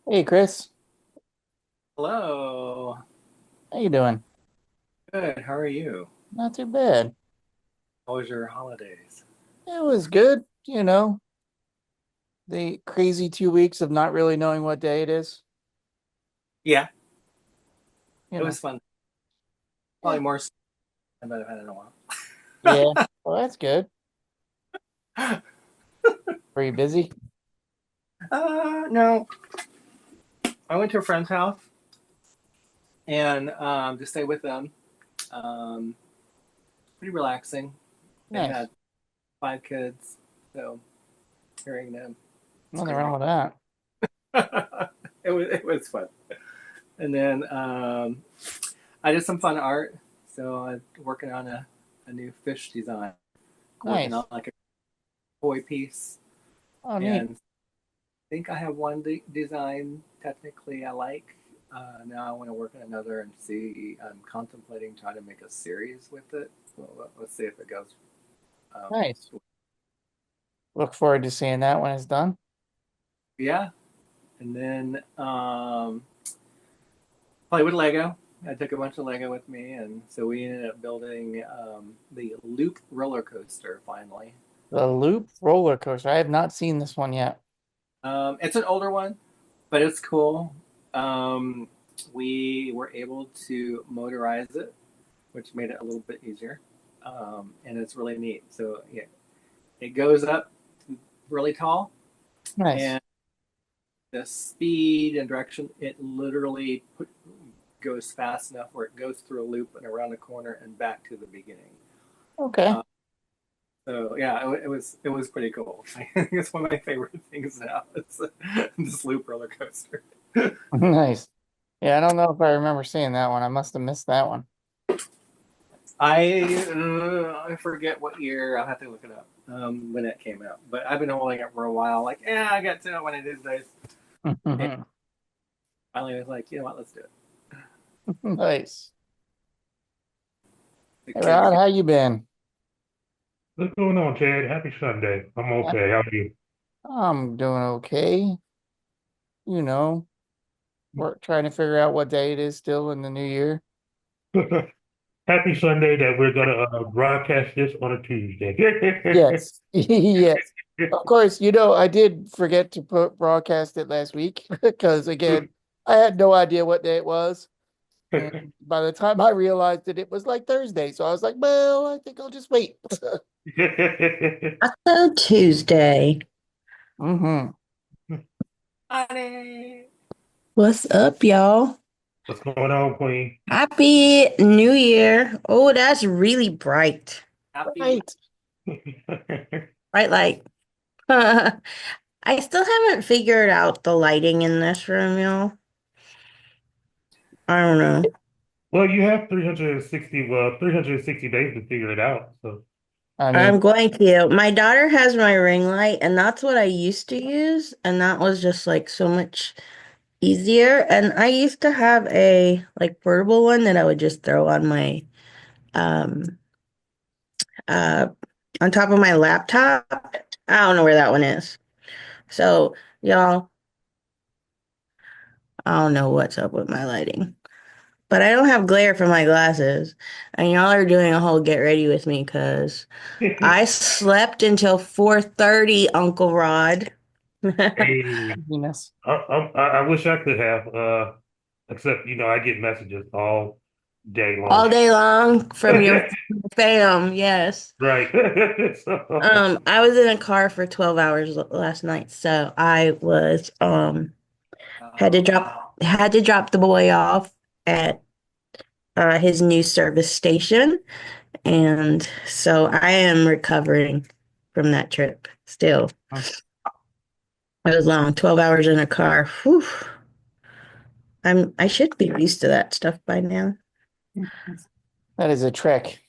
Hey Chris, Hello. how you doing? Good. How are you? Not too bad. How was your holidays? It was good, the crazy 2 weeks of not really knowing what day it is, Yeah, you it know. was fun. Yeah. Probably more than I've had in a while. Yeah. Well, that's good. Were you busy? No. I went to a friend's house and to stay with them. Um, Pretty relaxing. They Nice. had 5 kids, so hearing them Nothing wrong screaming, with that. it was fun. And then I did some fun art. So I'm working on a new fish design, working on Nice. like a toy piece, Oh, neat. and think I have one design technically I like. Now I want to work on another and see. I'm contemplating trying to make a series with it. Well, let's see if it goes. Um, Nice. Look forward to seeing that when it's done. yeah, and then play with Lego. I took a bunch of Lego with me, and so we ended up building the Loop roller coaster finally. The Loop roller coaster. I have not seen this one yet. It's an older one, but it's cool. Um, we were able to motorize it, which made it a little bit easier. And it's really neat. So yeah, it goes up really tall, Nice. and the speed and direction, it literally goes fast enough where it goes through a loop and around a corner and back to the beginning. Okay. Uh, so yeah, it was pretty cool. I think it's one of my favorite things now. It's this loop roller coaster. Nice. Yeah, I don't know if I remember seeing that one. I must have missed that one. I forget what year. I'll have to look it up when it came out. But I've been holding it for a while. Like, yeah, I got to it one of these days. And finally, I was like, you know what? Let's do it. Nice. The Hey kids Rod, get. how you been? What's going on, Ted? Happy Sunday. I'm okay. How are you? I'm doing okay. You know, we're trying to figure out what day it is still in the new year. Happy Sunday that we're gonna broadcast this on a Tuesday. Yes. Yes. Of course, I did forget to put broadcast it last week because again, I had no idea what day it was. And by the time I realized it, it was like Thursday. So I was like, well, I think I'll just wait. Taco Tuesday. hmm Honey, What's up, y'all? What's going on, Queen? Happy New Year. Oh, that's really bright. happy. Right. Bright light. I still haven't figured out the lighting in this room, y'all. I don't know. Well, you have 360 days to figure it out. So, I mean, I'm going to. My daughter has my ring light, and that's what I used to use, and that was just like so much easier. And I used to have a like portable one that I would just throw um uh on top of my laptop. I don't know where that one is. So, y'all, I don't know what's up with my lighting. But I don't have glare for my glasses. And y'all are doing a whole get ready with me because I slept until 4:30, Uncle Rod. hey, Venus. I wish I could have, except I get messages all day long. All day long from your fam, yes. Right. So, I was in a car for 12 hours last night, so I was had to drop the boy off at his new service station. And so I am recovering from that trip still. It was long, 12 hours in a car. Whew. I should be used to that stuff by now. That is a trick.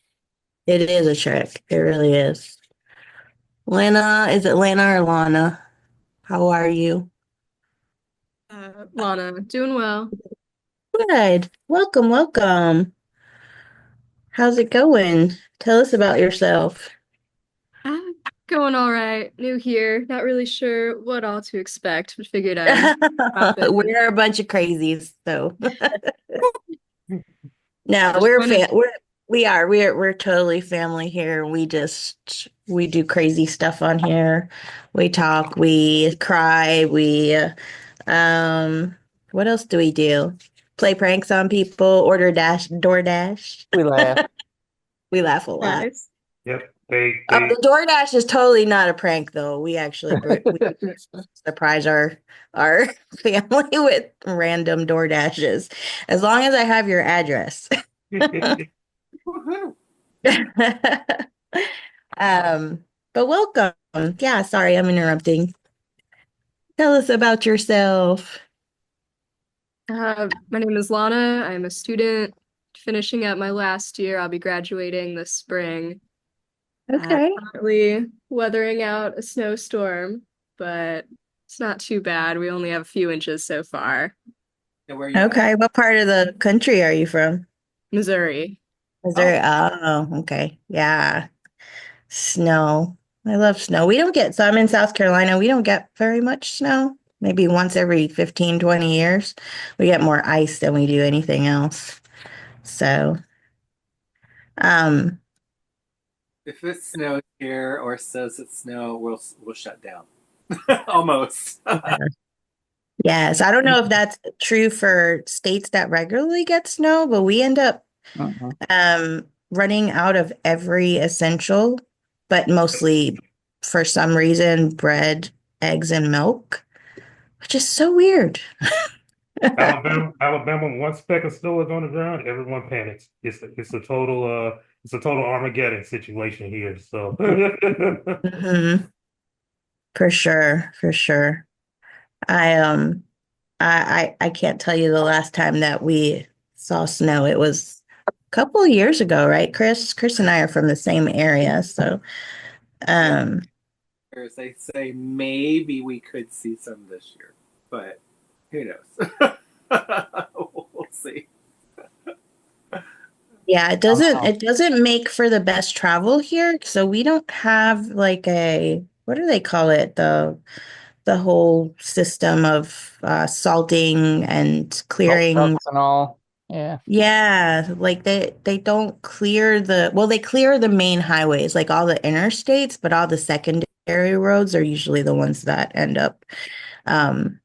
It is a trek. It really is. Lana, is it Lana or Lana? How are you? Lana, doing well. Good. Welcome, welcome. How's it going? Tell us about yourself. Uh, Going all right. New here. Not really sure what all to expect, but figured I'd pop in. We're a bunch of crazies, so no, Just wanted, we're totally family here. We do crazy stuff on here. We talk, we cry, we um what else do we do? Play pranks on people, order DoorDash. We laugh. We laugh a lot. nice. Yep. They Oh, they the DoorDash is totally not a prank though. We actually we surprise our family with random DoorDashes. As long as I have your address. Woohoo! But welcome. Yeah, sorry, I'm interrupting. Tell us about yourself. My name is Lana. I'm a student finishing up my last year. I'll be graduating this spring. Okay. Currently weathering out a snowstorm, but it's not too bad. We only have a few inches so far. Yeah, where are you from? Okay. What part of the country are you from? Missouri. Missouri. Oh, okay. Yeah. Snow. I love snow. We don't get, so I'm in South Carolina. We don't get very much snow. Maybe once every 15, 20 years. We get more ice than we do anything else. So, um, If it snows here or says it's snow, we'll shut down. Almost. yes, I don't know if that's true for states that regularly get snow, but we end up Mhm. running out of every essential, but mostly for some reason, bread, eggs, and milk, which is so weird. Alabama, one speck of snow is on the ground, everyone panics. It's a total Armageddon situation here. So Mhm. For sure, for sure. I I can't tell you the last time that we saw snow. It was a couple of years ago, right, Chris? Chris and I are from the same area, so Yeah, um they say maybe we could see some this year, but who knows? We'll see. yeah, I know. it doesn't make for the best travel here. So we don't have like a what do they call it? The whole system of salting and Salt clearing. trucks and all. Yeah. Yeah, like they don't clear they clear the main highways, like all the interstates, but all the secondary roads are usually the ones that end up um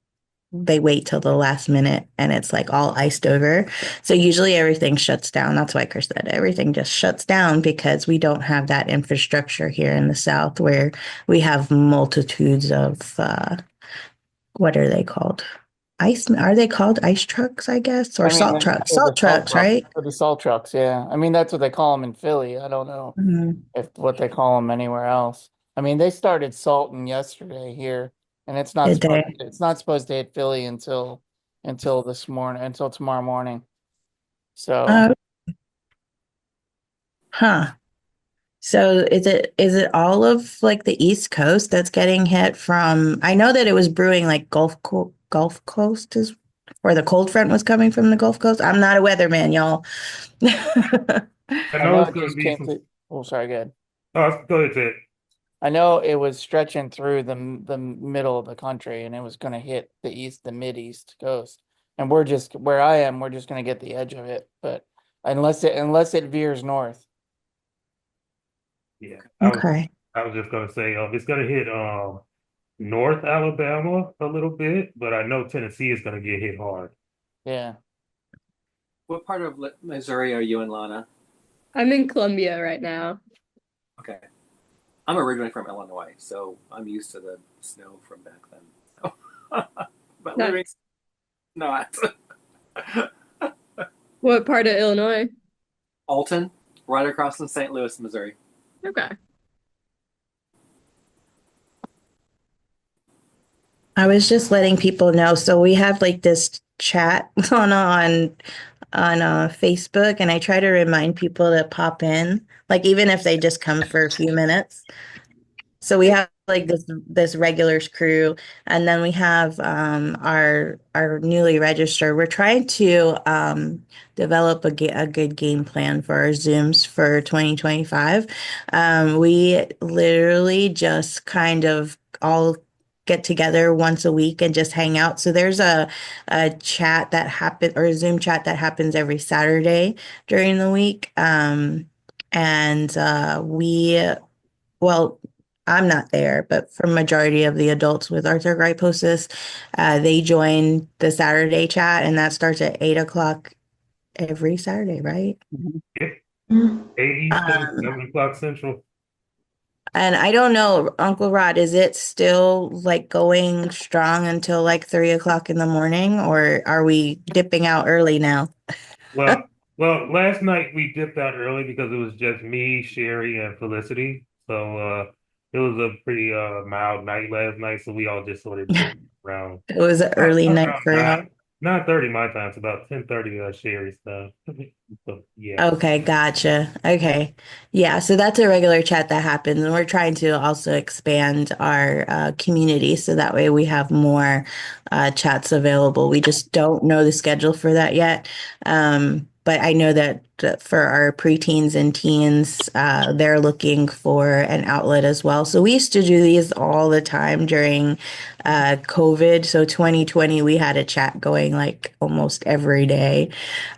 they wait till the last minute and it's like all iced over. So usually everything shuts down. That's why Chris said everything just shuts down because we don't have that infrastructure here in the South where we have multitudes of what are they called? Are they called ice trucks, I guess, or I mean, salt trucks? they're the Salt salt trucks, trucks. right? They're the salt trucks, yeah. I mean, that's what they call them in Philly. I don't know Mhm. if what they call them anywhere else. I mean, they started salting yesterday here, and Did they? it's not supposed to hit Philly until this morning, until tomorrow morning. So, Uh, huh. So is it all of like the East Coast that's getting hit from? I know that it was brewing like Gulf Coast is where the cold front was coming from the Gulf Coast. I'm not a weatherman, y'all. I I know know it's it going to just be came some. to. Oh, sorry, good. Oh, go ahead, Ted. I know it was stretching through the middle of the country, and it was going to hit the mid east coast. And we're just where I am. We're just going to get the edge of it, but unless it veers north. Yeah, Okay. I was just going to say it's going to hit North Alabama a little bit, but I know Tennessee is going to get hit hard. Yeah. What part of Missouri are you in, Lana? I'm in Columbia right now. Okay. I'm originally from Illinois, so I'm used to the snow from back then. So. But living Nice. not. What part of Illinois? Alton, right across from St. Louis, Missouri. Okay. I was just letting people know. So we have like this chat on Facebook, and I try to remind people to pop in, like even if they just come for a few minutes. So we have like this regulars crew, and then we have our newly registered. We're trying to develop a good game plan for our Zooms for 2025. We literally just kind of all get together once a week and just hang out. So there's a chat that happens, or a Zoom chat that happens every Saturday during the week. And we well, I'm not there, but for majority of the adults with arthrogryposis, they join the Saturday chat, and that starts at 8 o'clock every Saturday, right? Yep. Mm. 8 Eastern, 7 o'clock Central. And I don't know, Uncle Rod, is it still like going strong until like 3 o'clock in the morning, or are we dipping out early now? Well, last night we dipped out early because it was just me, Sherry, and Felicity. So it was a pretty mild night last night, so we all just sort of dipped around It was an early night around for y'all. 9:30 my time. It's about 10:30 Sherry's time. So yeah. Okay, gotcha. Okay. Yeah, so that's a regular chat that happens, and we're trying to also expand our community so that way we have more chats available. We just don't know the schedule for that yet. But I know that for our preteens and teens, they're looking for an outlet as well. So we used to do these all the time during COVID. So 2020, we had a chat going like almost every day,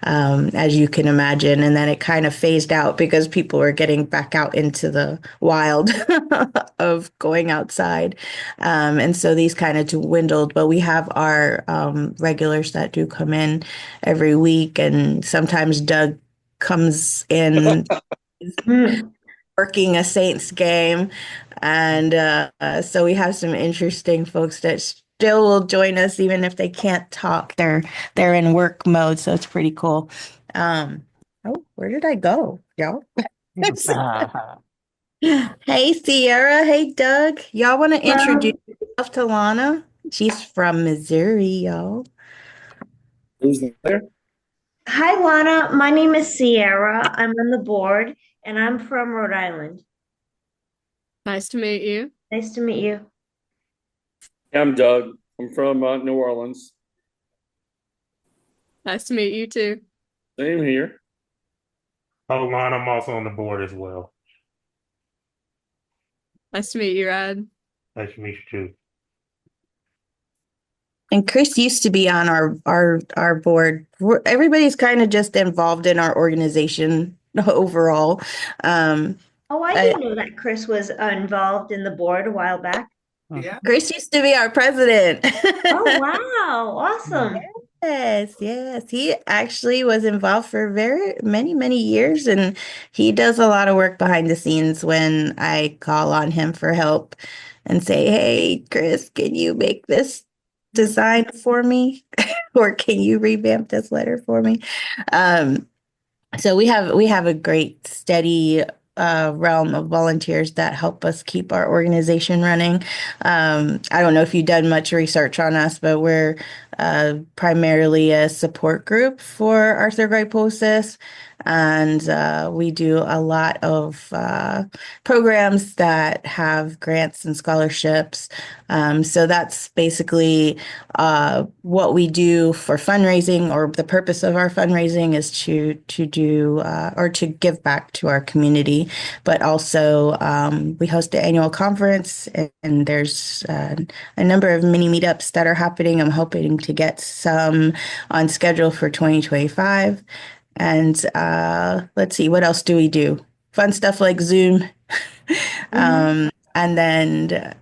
as you can imagine. And then it kind of phased out because people were getting back out into the wild of going outside. And so these kind of dwindled, but we have our regulars that do come in every week. And sometimes Doug comes in working a Saints game. And so we have some interesting folks that still will join us even if they can't talk. They're in work mode, so it's pretty cool. Oh, where did I go, y'all? Hey, Sierra. Hey, Doug. Y'all want to introduce yourself to Lana? She's from Missouri, y'all. Who's there? Hi, Lana. My name is Sierra. I'm on the board and I'm from Rhode Island. Nice to meet you. Nice to meet you. I'm Doug. I'm from New Orleans. Nice to meet you too. Same here. Hold on, I'm also on the board as well. Nice to meet you, Rad. Nice to meet you too. And Chris used to be on our board. Everybody's kind of just involved in our organization overall. Oh, I didn't know that Chris was involved in the board a while back. Yeah. Chris used to be our president. Oh, wow. Awesome. Yes, yes. He actually was involved for very many years, and he does a lot of work behind the scenes when I call on him for help and say, "Hey, Chris, can you make this design for me?" Or can you revamp this letter for me? So we have a great steady realm of volunteers that help us keep our organization running. I don't know if you've done much research on us, but we're primarily a support group for arthrogryposis, and we do a lot of programs that have grants and scholarships. So that's basically what we do for fundraising, or the purpose of our fundraising is to do or to give back to our community. But also we host an annual conference, and there's a number of mini meetups that are happening. I'm hoping to get some on schedule for 2025. And let's see, what else do we do? Fun stuff like Zoom. And then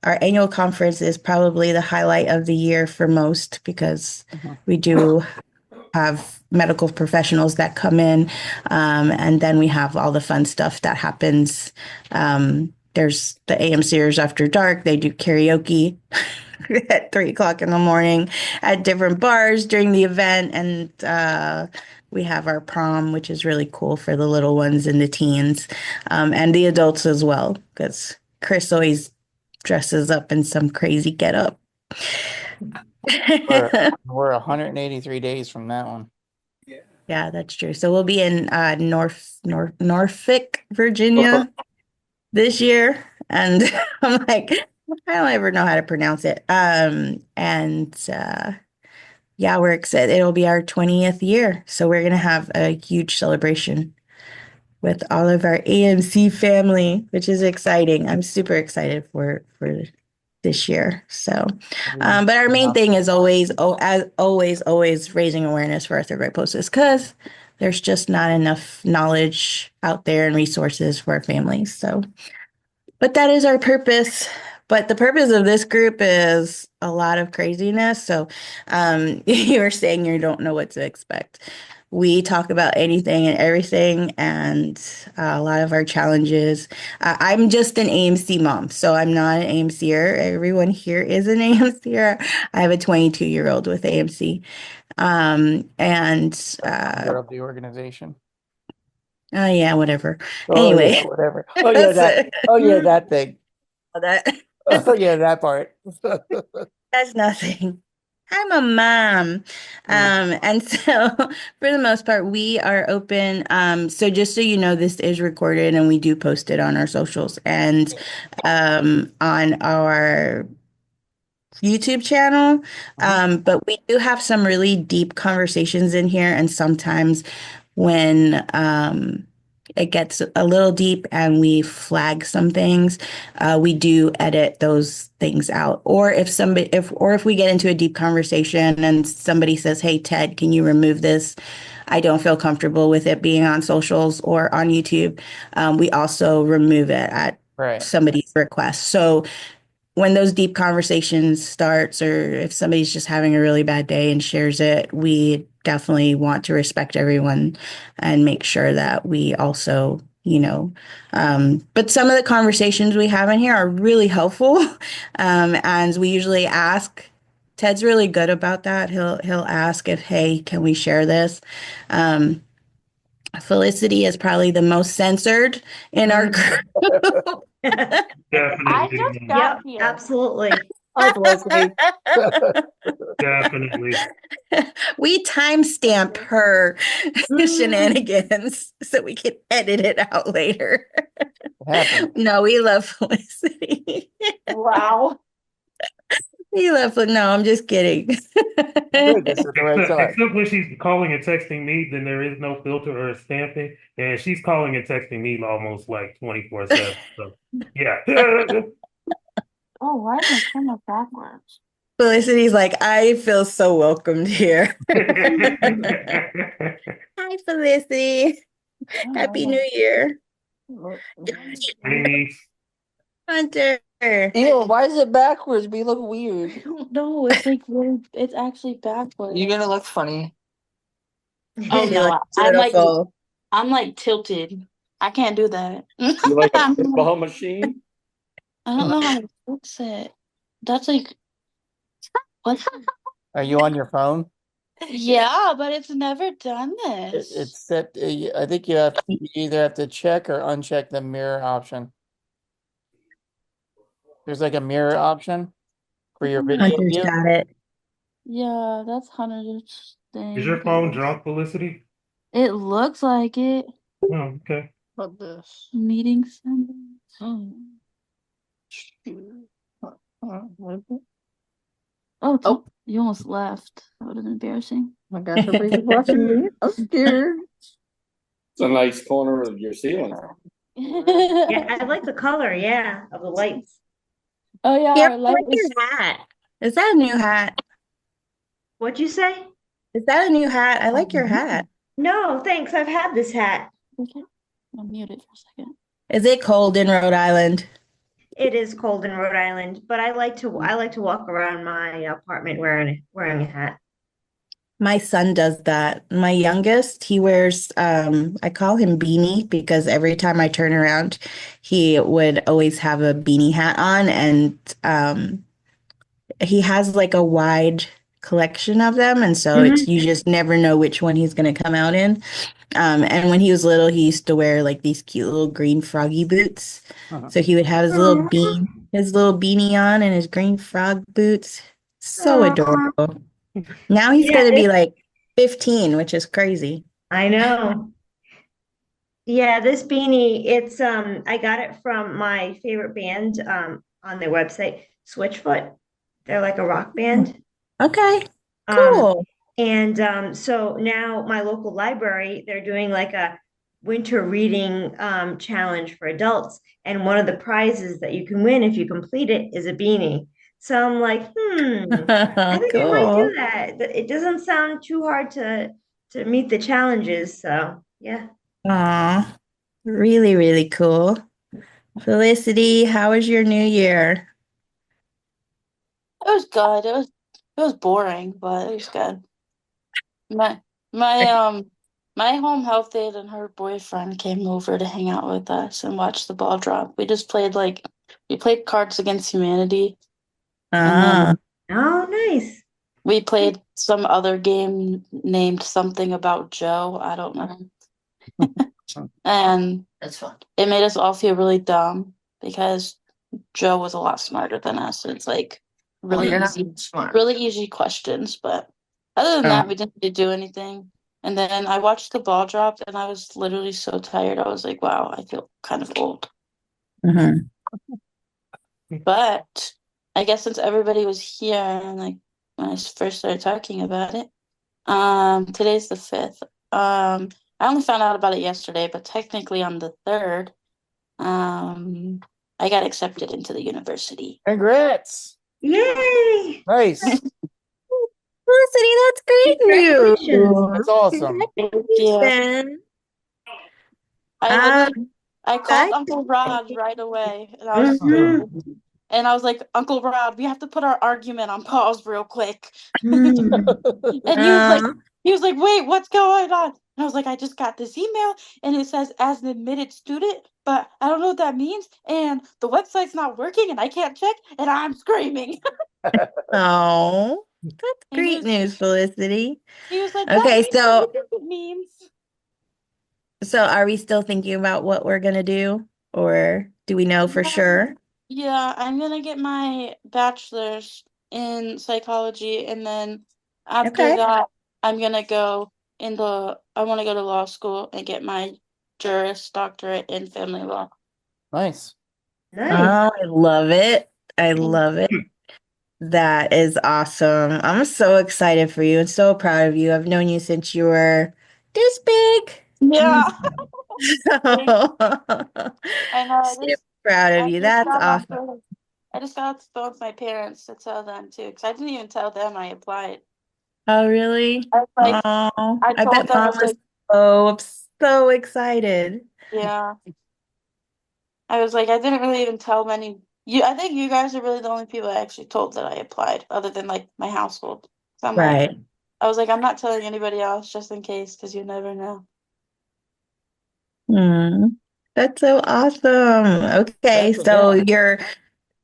our annual conference is probably the highlight of the year for most, because we do have medical professionals that come in, and then we have all the fun stuff that happens. There's the AMCers after dark. They do karaoke at 3 o'clock in the morning at different bars during the event. And we have our prom, which is really cool for the little ones and the teens, and the adults as well, because Chris always dresses up in some crazy getup. We're 183 days from that one. Yeah, that's true. So we'll be in Norfolk, Virginia this year. And I'm like, I don't ever know how to pronounce it. Yeah, we're excited. It'll be our 20th year. So we're gonna have a huge celebration with all of our AMC family, which is exciting. I'm super excited for this year. So, but our main thing is always, as always raising awareness for arthrogryposis because there's just not enough knowledge out there and resources for our families. So, but that is our purpose. But the purpose of this group is a lot of craziness. So, you were saying you don't know what to expect. We talk about anything and everything and a lot of our challenges. I'm just an AMC mom, so I'm not an AMCer. Everyone here is an AMCer. I have a 22-year-old with AMC. Founder of the organization. Yeah, whatever. Oh Anyway, yeah, whatever. Oh yeah, that. Oh yeah, that thing. that Oh yeah, that part. that's nothing. I'm a mom. And so for the most part, we are open. So just so you know, this is recorded and we do post it on our socials and on our YouTube channel. But we do have some really deep conversations in here. And sometimes when it gets a little deep and we flag some things, we do edit those things out. Or if we get into a deep conversation and somebody says, "Hey, Ted, can you remove this? I don't feel comfortable with it being on socials or on YouTube." We also remove it at somebody's request. So when those deep conversations starts or if somebody's just having a really bad day and shares it, we definitely want to respect everyone and make sure that we also, but some of the conversations we have in here are really helpful. And we usually ask, Ted's really good about that. He'll ask if, hey, can we share this? Felicity is probably the most censored in our group. Definitely. I just got here. Absolutely. Hi, Felicity. Definitely. We timestamp her shenanigans so we can edit it out later. No, we love Felicity. Wow. No, I'm just kidding. Except when she's calling and texting me, then there is no filter or stamping. And she's calling and texting me almost like 24/7. So yeah. Oh, why is my camera backwards? Felicity's like, I feel so welcomed here. Hi, Felicity. Happy New Year. Hunter. Ew, why is it backwards? We look weird. I don't know. It's like it's actually backwards. You're gonna look funny. Oh no, I'm like tilted. I can't do that. You like a football machine? I don't know how to fix it. That's like what? Are you on your phone? Yeah, but it's never done this. It's set. I think you either have to check or uncheck the mirror option. There's like a mirror option for your video Hunter's view. got it. Yeah, that's Hunter's thing. Is your phone drunk, Felicity? It looks like it. Oh, okay. What this? Meeting senders. Oh, you almost left. That would have been embarrassing. Oh my gosh, everybody's watching me. I'm scared. It's a nice corner of your ceiling. Yeah, I like the color, of the lights. Oh yeah, Here, our light I like your hat. Is that a new hat? What'd you say? Is that a new hat? I like your hat. No, thanks. I've had this hat. Okay. I'm muted for a second. Is it cold in Rhode Island? It is cold in Rhode Island, but I like to walk around my apartment wearing a hat. My son does that. My youngest, he wears, I call him Beanie because every time I turn around, he would always have a beanie hat on. And he has like a wide collection of them. And so you just never know which one he's going to come out in. And when he was little, he used to wear like these cute little green froggy boots. So he would have his little beanie on and his green frog boots. So adorable. Now he's going to be like 15, which is crazy. I know. Yeah, this beanie, it's I got it from my favorite band on their website, Switchfoot. They're like a rock band. Okay, Um cool. and so now my local library, they're doing like a winter reading challenge for adults, and one of the prizes that you can win if you complete it is a beanie. So I'm like, I think I might do Cool. that. It doesn't sound too hard to meet the challenges, so yeah. Aw, really, really cool. Felicity, how was your new year? It was good. It was boring, but it was good. My my my home health aide and her boyfriend came over to hang out with us and watch the ball drop. We played Cards Against Humanity, and Ah, then Oh, nice. we played some other game named something about Joe. I don't know. And That's fun. it made us all feel really dumb because Joe was a lot smarter than us. It's like Well, really you're not easy, smart. really easy questions, but other than oh, that, we didn't really do anything. And then I watched the ball drop, and I was literally so tired. I was like, "Wow, I feel kind of old." mhm. But I guess since everybody was here, and like when I first started talking about it, today's the 5th. I only found out about it yesterday, but technically on the 3rd, um, I got accepted into the university. Congrats. Yay! Nice. Felicity, that's great Congratulations. news. That's awesome. Yeah, Congratulations. I Um, literally I called I Uncle Rod right away, and I was Hmm. so and I was like, Uncle Rod, we have to put our argument on pause real quick. Hmm. And uh, he was like, wait, what's going on? And I was like, I just got this email and it says as an admitted student, but I don't know what that means. And the website's not working and I can't check and I'm screaming. oh, that's And great news, Felicity. he was like, that Okay, means what you so think it means. are we still thinking about what we're gonna do, or do we know for sure? Yeah, I'm gonna get my bachelor's in psychology, and then after Okay. that, I want to go to law school and get my Juris Doctorate in family law. Nice. Nice. Oh, I love it. I And love it. That is awesome. I'm so excited for you and so proud of you. I've known you since you were this big. yeah, thank- So I know. super proud of I you. just That's got off awesome. the, I just got off the phone with my parents to tell them too, because I didn't even tell them I applied. Oh, really? I was like, Oh, I I told bet them, I mom was was like, so excited. yeah. I was like, I didn't really even tell many. I think you guys are really the only people I actually told that I applied, other than like my household. So Right. I was like, I'm not telling anybody else just in case, because you never know. Hmm. That's so awesome. Okay, so Yeah.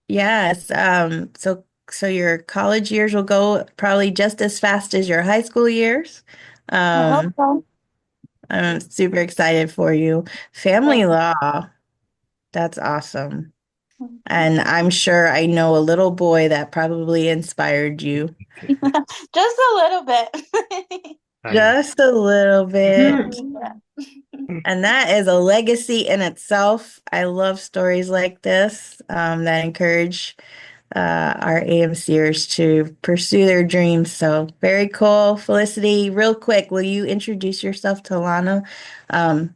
yes, your college years will go probably just as fast as your high school years. I hope Um, so. I'm super excited for you. Family Thank law, that's awesome. you. And I'm sure I know a little boy that probably inspired you Just a little bit. Nice. just a little bit. Mhm. Yeah. And that is a legacy in itself. I love stories like this that encourage our AMCers to pursue their dreams. So very cool. Felicity, real quick, will you introduce yourself to Lana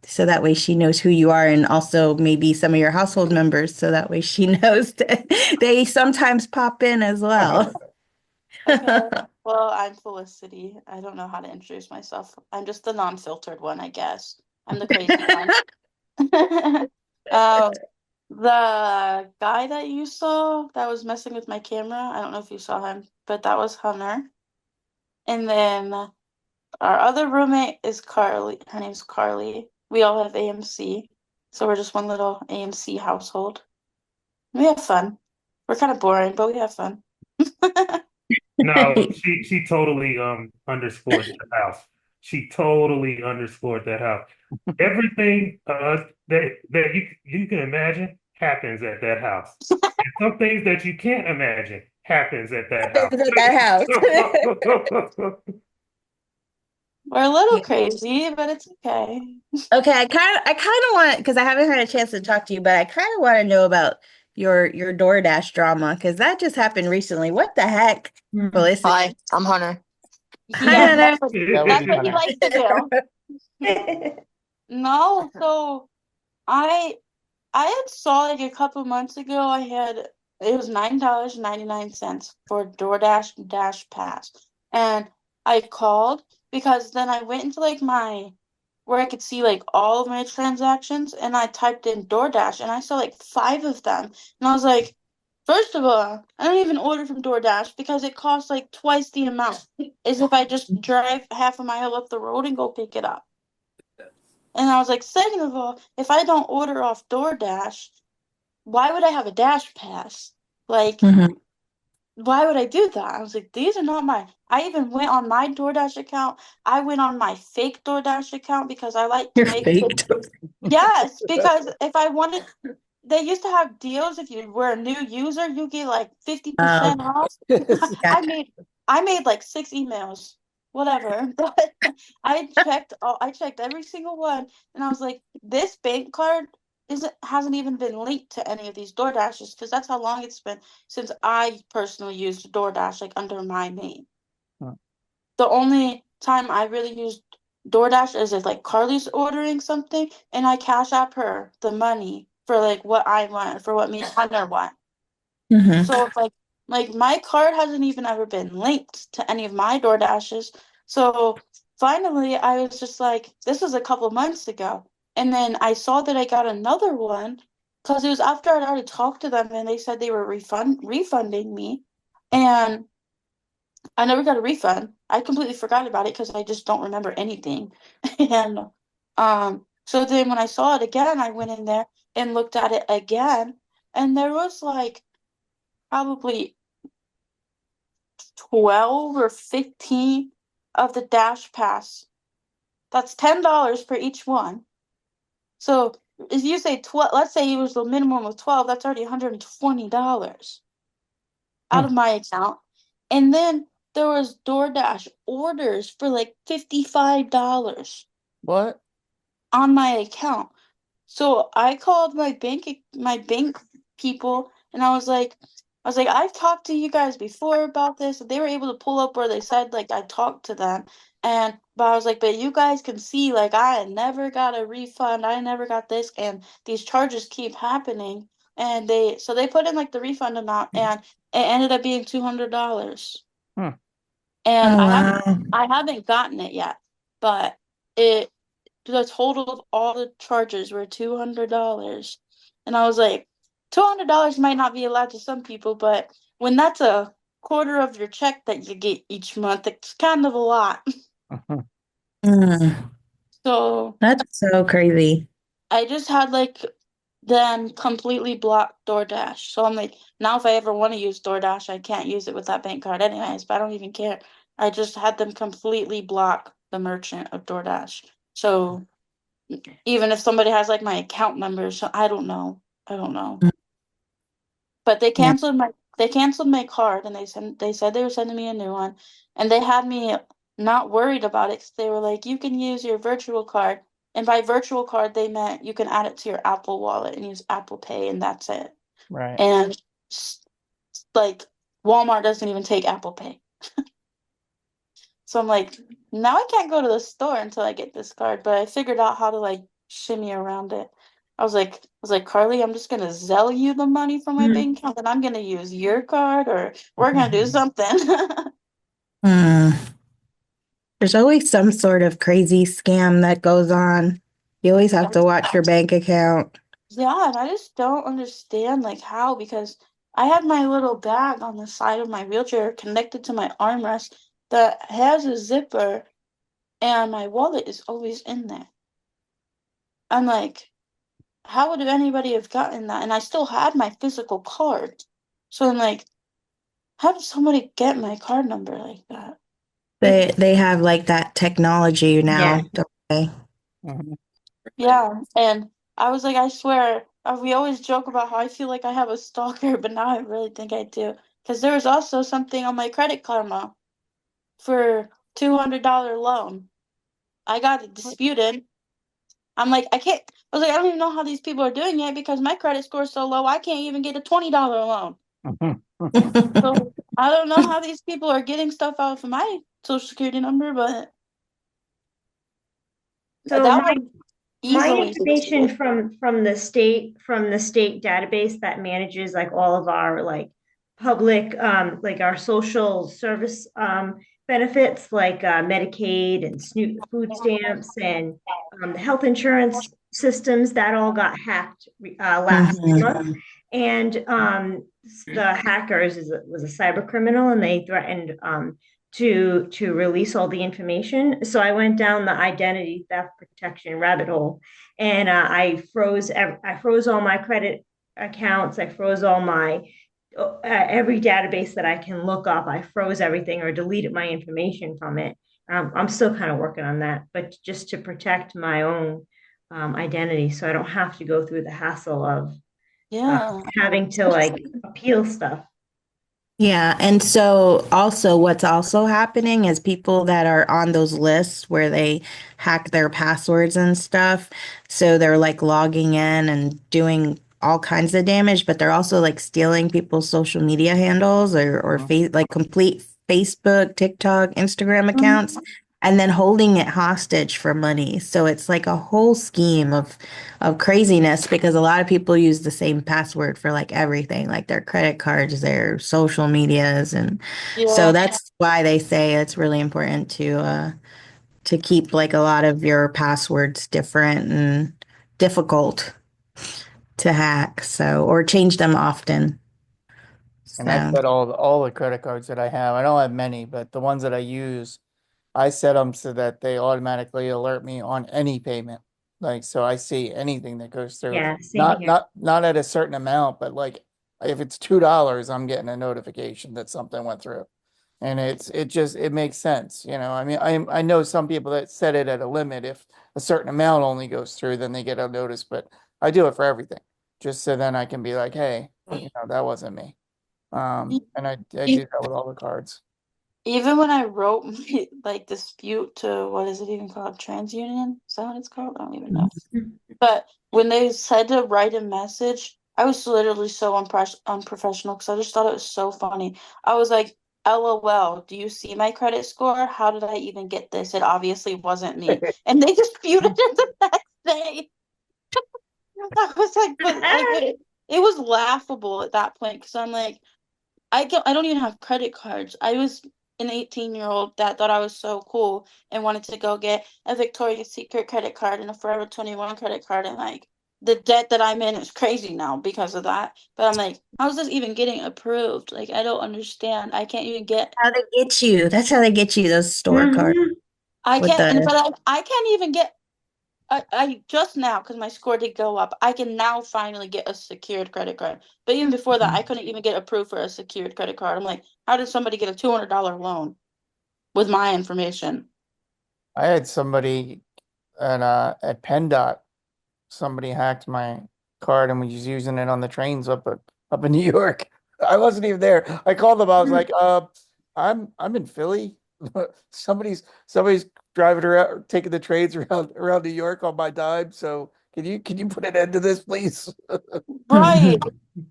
so that way she knows who you are and also maybe some of your household members so that way she knows that they sometimes pop in as well. Okay. Well, I'm Felicity. I don't know how to introduce myself. I'm just the non-filtered one, I guess. I'm the crazy one. Um, the guy that you saw that was messing with my camera, I don't know if you saw him, but that was Hunter. And then our other roommate is Carly. Her name's Carly. We all have AMC. So we're just one little AMC household. We have fun. We're kind of boring, but we have fun. No, she totally underscored that house. She totally underscored that house. Everything that you can imagine happens at that house. And some things that you can't imagine happens at that house. At that house. We're a little crazy, but it's okay. Okay, I kind of want because I haven't had a chance to talk to you, but I kind of want to know about your DoorDash drama because that just happened recently. What the heck, Felicity? Hi, I'm Hunter. Hi, Yeah, Hunter. That would that's be what he funny. likes to do. No, so I I had saw like a couple months ago it was $9.99 for DoorDash Dash Pass. And I called because then I went into like my where I could see like all of my transactions and I typed in DoorDash and I saw like five of them. And I was like, first of all, I don't even order from DoorDash because it costs like twice the amount as if I just drive half a mile up the road and go pick it up. And I was like, second of all, if I don't order off DoorDash, why would I have a Dash Pass? Like, Mhm. why would I do that? I was like, these are not mine. I even went on my DoorDash account. I went on my fake DoorDash account because I like to You're make faked. yes, because if I wanted, they used to have deals. If you were a new user, you get like 50% off. Yeah. I made like 6 emails, whatever. But I checked every single one, and I was like, this bank card hasn't even been linked to any of these DoorDashes because that's how long it's been since I personally used DoorDash like under my name. Huh. The only time I really used DoorDash is if like Carly's ordering something and I cash app her the money for like what I want for what me and Hunter want. Mhm. So it's like my card hasn't even ever been linked to any of my DoorDashes. So finally I was just like, this was a couple months ago. And then I saw that I got another one because it was after I'd already talked to them and they said they were refunding me. And I never got a refund. I completely forgot about it because I just don't remember anything. And so then when I saw it again, I went in there and looked at it again, and there was like probably 12 or 15 of the Dash Pass. That's $10 for each one. So if you say 12, let's say it was the minimum of 12, that's already $120 out Hmm. of my account. And then there was DoorDash orders for like $55 What? on my account. So I called my bank people and I was like, I've talked to you guys before about this. And they were able to pull up where they said like I talked to them. And but I was like, but you guys can see like I never got a refund. I never got this and these charges keep happening. And they put in like the refund amount and it ended up being $200. Hmm. And Oh I haven't wow. I haven't gotten it yet. But it the total of all the charges were $200. And I was like, $200 might not be a lot to some people, but when that's a quarter of your check that you get each month, it's kind of a lot. Mhm. Mm, So that's so crazy. I just had like them completely block DoorDash. So I'm like, now if I ever want to use DoorDash, I can't use it with that bank card anyways, but I don't even care. I just had them completely block the merchant of DoorDash. So even if somebody has like my account number, so I don't know. I don't know. But Yeah. they canceled my card and they said they were sending me a new one. And they had me not worried about it because they were like, you can use your virtual card. And by virtual card they meant you can add it to your Apple wallet and use Apple Pay and that's it. Right. And like Walmart doesn't even take Apple Pay. So I'm like, now I can't go to the store until I get this card, but I figured out how to like shimmy around it. I was like, Carly, I'm just gonna Zelle you the money from my Mm. bank account, and I'm gonna use your card, or we're gonna do something. Mm. There's always some sort of crazy scam that goes on. You always have to watch your bank account. Yeah, and I just don't understand like how because I had my little bag on the side of my wheelchair connected to my armrest that has a zipper, and my wallet is always in there. I'm like, how would anybody have gotten that? And I still had my physical card. So I'm like, how did somebody get my card number like that? They have like that technology Yeah. now, don't they? Mhm. Yeah. And I was like, I swear, we always joke about how I feel like I have a stalker, but now I really think I do. Because there was also something on my Credit Karma for $200 loan. I got it disputed. I'm like, I can't. I was like, I don't even know how these people are doing it because my credit score is so low. I can't even get a $20 loan. So I don't know how these people are getting stuff out of my social security number, but So that my would my easily information from the state database that manages like all of our like public like our social service benefits like Medicaid and food stamps and the health insurance systems that all got hacked last Mhm. month. And the hackers was a cyber criminal, and they threatened to release all the information. So I went down the identity theft protection rabbit hole, and I froze all my credit accounts. I froze all my every database that I can look up. I froze everything or deleted my information from it. I'm still kind of working on that, but just to protect my own identity, so I don't have to go through the hassle of yeah. having to like appeal stuff. Yeah, and so also what's also happening is people that are on those lists where they hack their passwords and stuff. So they're like logging in and doing all kinds of damage, but they're also like stealing people's social media handles or like complete Facebook, TikTok, Instagram accounts and then holding it hostage for money. So it's like a whole scheme of craziness because a lot of people use the same password for like everything, like their credit cards, their social medias, and so Yeah. that's why they say it's really important to keep like a lot of your passwords different and difficult to hack. So or change them often. And I So set all the credit cards that I have. I don't have many, but the ones that I use, I set them so that they automatically alert me on any payment. Like, so I see anything that goes through. Yeah, same here. Not at a certain amount, but like if it's $2, I'm getting a notification that something went through. And it makes sense, you know. I mean, I know some people that set it at a limit. If a certain amount only goes through, then they get a notice, but I do it for everything. Just so then I can be like, hey, that wasn't me. And I do that with all the cards. Even when I wrote my like dispute to what is it even called? TransUnion? Is that what it's called? I don't even know. But when they said to write a message, I was literally so unprofessional because I just thought it was so funny. I was like, LOL, do you see my credit score? How did I even get this? It obviously wasn't me. And they disputed it the next day. I was like, but like it was laughable at that point because I'm like, I don't even have credit cards. I was an 18-year-old that thought I was so cool and wanted to go get a Victoria's Secret credit card and a Forever 21 credit card, and like the debt that I'm in is crazy now because of that. But I'm like, how's this even getting approved? Like I don't understand. I can't even get how they get you. That's how they get you those store cards I with can't and the but I can't even get I just now because my score did go up. I can now finally get a secured credit card. But even before that, I couldn't even get approved for a secured credit card. I'm like, how did somebody get a $200 loan with my information? I had somebody at PennDOT, somebody hacked my card and was using it on the trains up in New York. I wasn't even there. I called them. I was like, I'm in Philly. Somebody's driving around, taking the trains around New York on my dime. So can you put an end to this, please? Right.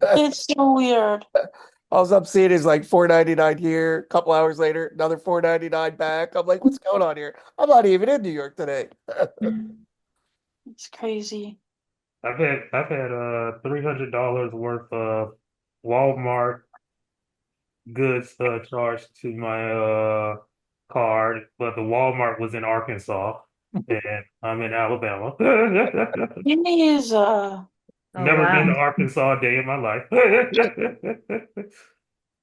It's so weird. All I'm seeing is like 4.99 here. A couple hours later, another 4.99 back. I'm like, what's going on here? I'm not even in New York today. It's crazy. I've had $300 worth of Walmart goods charged to my card, but the Walmart was in Arkansas and I'm in Alabama. Jeez, Oh Never been wow. to Arkansas a day in my life.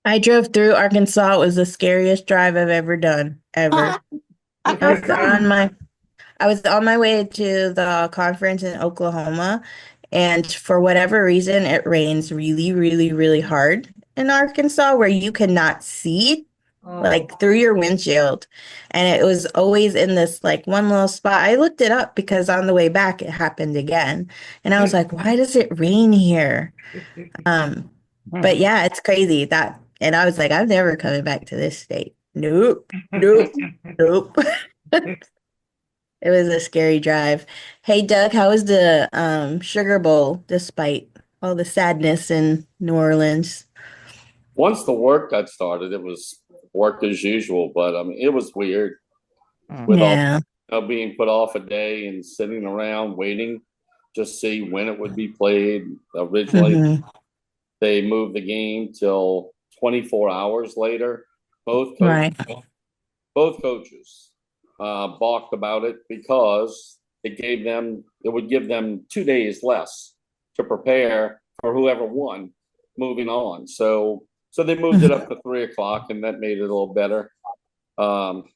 I drove through Arkansas. It was the scariest drive I've ever done, ever. I How was on come? my I was on my way to the conference in Oklahoma, and for whatever reason, it rains really, really, really hard in Arkansas where you cannot see Oh. like through your windshield. And it was always in this like one little spot. I looked it up because on the way back it happened again. And I was like, why does it rain here? Um, but yeah, it's crazy that, and I was like, I'm never coming back to this state. Nope, nope, nope. It was a scary drive. Hey Doug, how was the Sugar Bowl despite all the sadness in New Orleans? Once the work got started, it was work as usual. But I mean, it was weird with all Yeah. being put off a day and sitting around waiting to see when it would be played. Originally, Hmm. they moved the game till 24 hours later. Both coaches, Right. both coaches balked about it because it would give them 2 days less to prepare for whoever won moving on. So they moved it up to 3 o'clock, and that made it a little better. Um,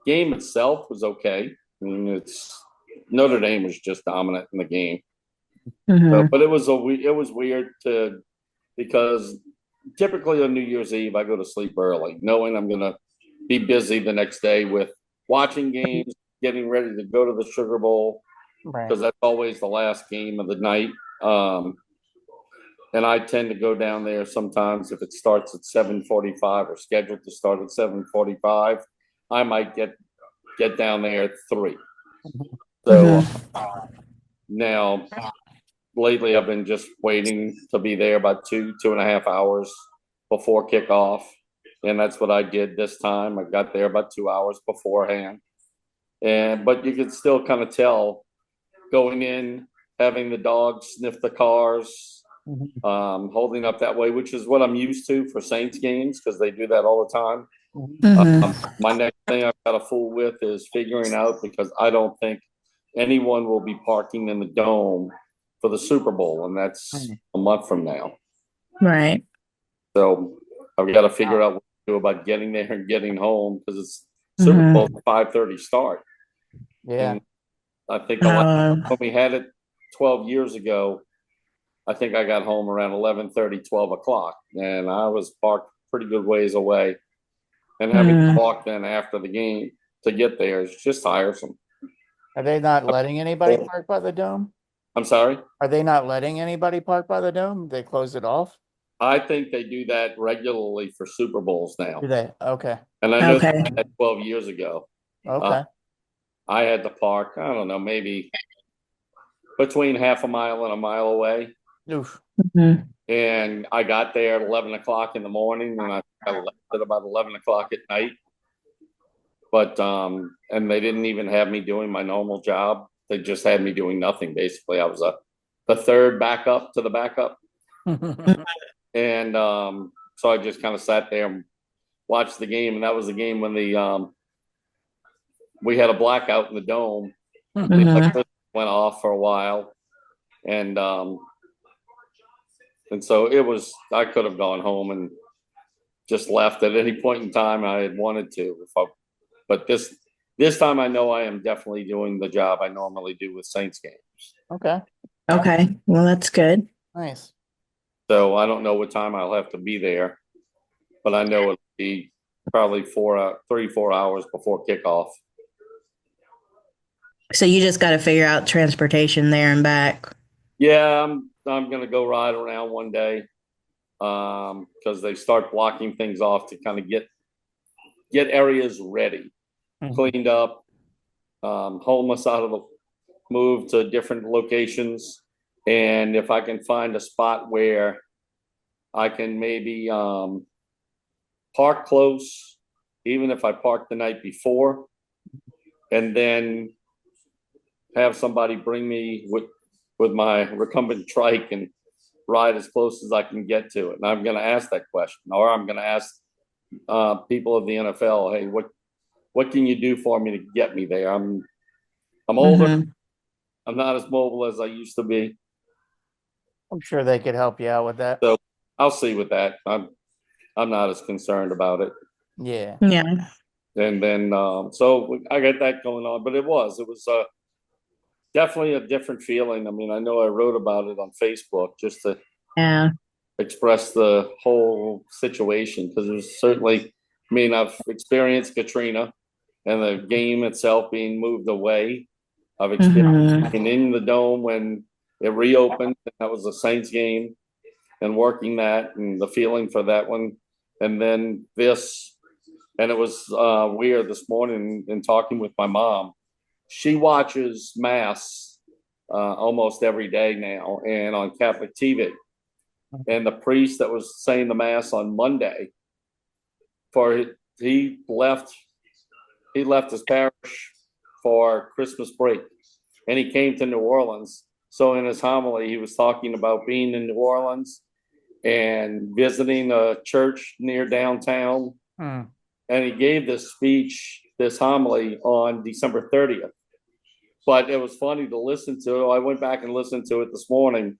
Game itself was okay. I mean, it's Notre Dame was just dominant in the game. So, Hmm. but it was weird because typically on New Year's Eve I go to sleep early, knowing I'm gonna be busy the next day with watching games, getting ready to go to the Sugar Bowl Right. because that's always the last game of the night. And I tend to go down there sometimes if it starts at 7:45 or scheduled to start at 7:45. I might get down there at 3. So now lately I've been just waiting to be there about 2.5 hours before kickoff. And that's what I did this time. I got there about 2 hours beforehand. But you could still kind of tell going in, having the dogs sniff the cars, holding up that way, which is what I'm used to for Saints games because they do that all the time. Hmm. My next thing I've got to fool with is figuring out because I don't think anyone will be parking in the dome for the Super Bowl, and that's a month from now. Right. So I've got to figure out what to do about getting there and getting home because it's Super Hmm. Bowl 5:30 start. Yeah. And I think the last Um, when we had it 12 years ago, I think I got home around 11:30, 12 o'clock, and I was parked pretty good ways away. And having to walk then after the game to get there is just tiresome. Are they not letting anybody park by the dome? I'm sorry. Are they not letting anybody park by the dome? They closed it off? I think they do that regularly for Super Bowls now. Do they? Okay. And I know they okay. did that 12 years ago. Okay. I had to park, I don't know, maybe between half a mile and a mile away. Oof. Hmm. And I got there at 11 o'clock in the morning and I left at about 11 o'clock at night. But, and they didn't even have me doing my normal job. They just had me doing nothing. Basically, I was the third backup to the backup. And so I just kind of sat there and watched the game. And that was the game when we had a blackout in the dome. The electricity went off for a while. And so I could have gone home and just left at any point in time I had wanted to. But this time I know I am definitely doing the job I normally do with Saints games. Okay. Okay. Well, that's good. Nice. So I don't know what time I'll have to be there, but I know it'll be probably 4 hours before kickoff. So you just got to figure out transportation there and back. Yeah, I'm gonna go ride around one day because they start blocking things off to kind of get areas ready, cleaned up, homeless out of the move to different locations, and if I can find a spot where I can maybe park close, even if I park the night before, and then have somebody bring me with my recumbent trike and ride as close as I can get to it. And I'm going to ask that question, or I'm going to ask people of the NFL, hey, what can you do for me to get me there? I'm older. I'm not as mobile as I used to be. I'm sure they could help you out with that. So I'll see with that. I'm not as concerned about it. Yeah. Yeah. And then so I got that going on, but it was definitely a different feeling. I mean, I know I wrote about it on Facebook just to express the whole situation because it was certainly, I mean, I've experienced Katrina and the game itself being moved away. I've experienced being in the dome when it reopened. That was the Saints game and working that and the feeling for that one. And then this, and it was weird this morning in talking with my mom she watches Mass almost every day now, and on Catholic TV. And the priest that was saying the Mass on Monday, he left his parish for Christmas break, and he came to New Orleans. So in his homily, he was talking about being in New Orleans and visiting a church near downtown. And he gave this speech, this homily, on December 30th. But it was funny to listen to. I went back and listened to it this morning.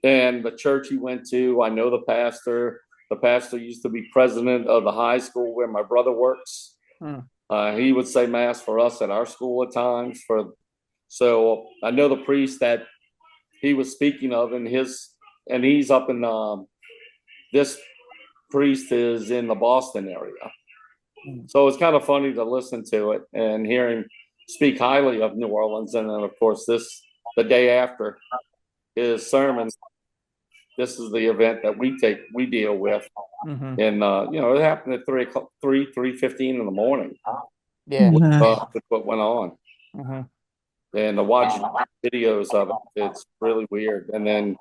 And the church he went to, I know the pastor. The pastor used to be president of the high school where my brother works. He would say Mass for us at our school at times. So I know the priest that he was speaking of, and he's up in this priest is in the Boston area. So it's kind of funny to listen to it and hear him speak highly of New Orleans. And then, of course, the day after his sermon, this is the event that we deal with. And, it happened at 3:15 in the morning. Yeah. With what went on. And to watch videos of it, it's really weird. And then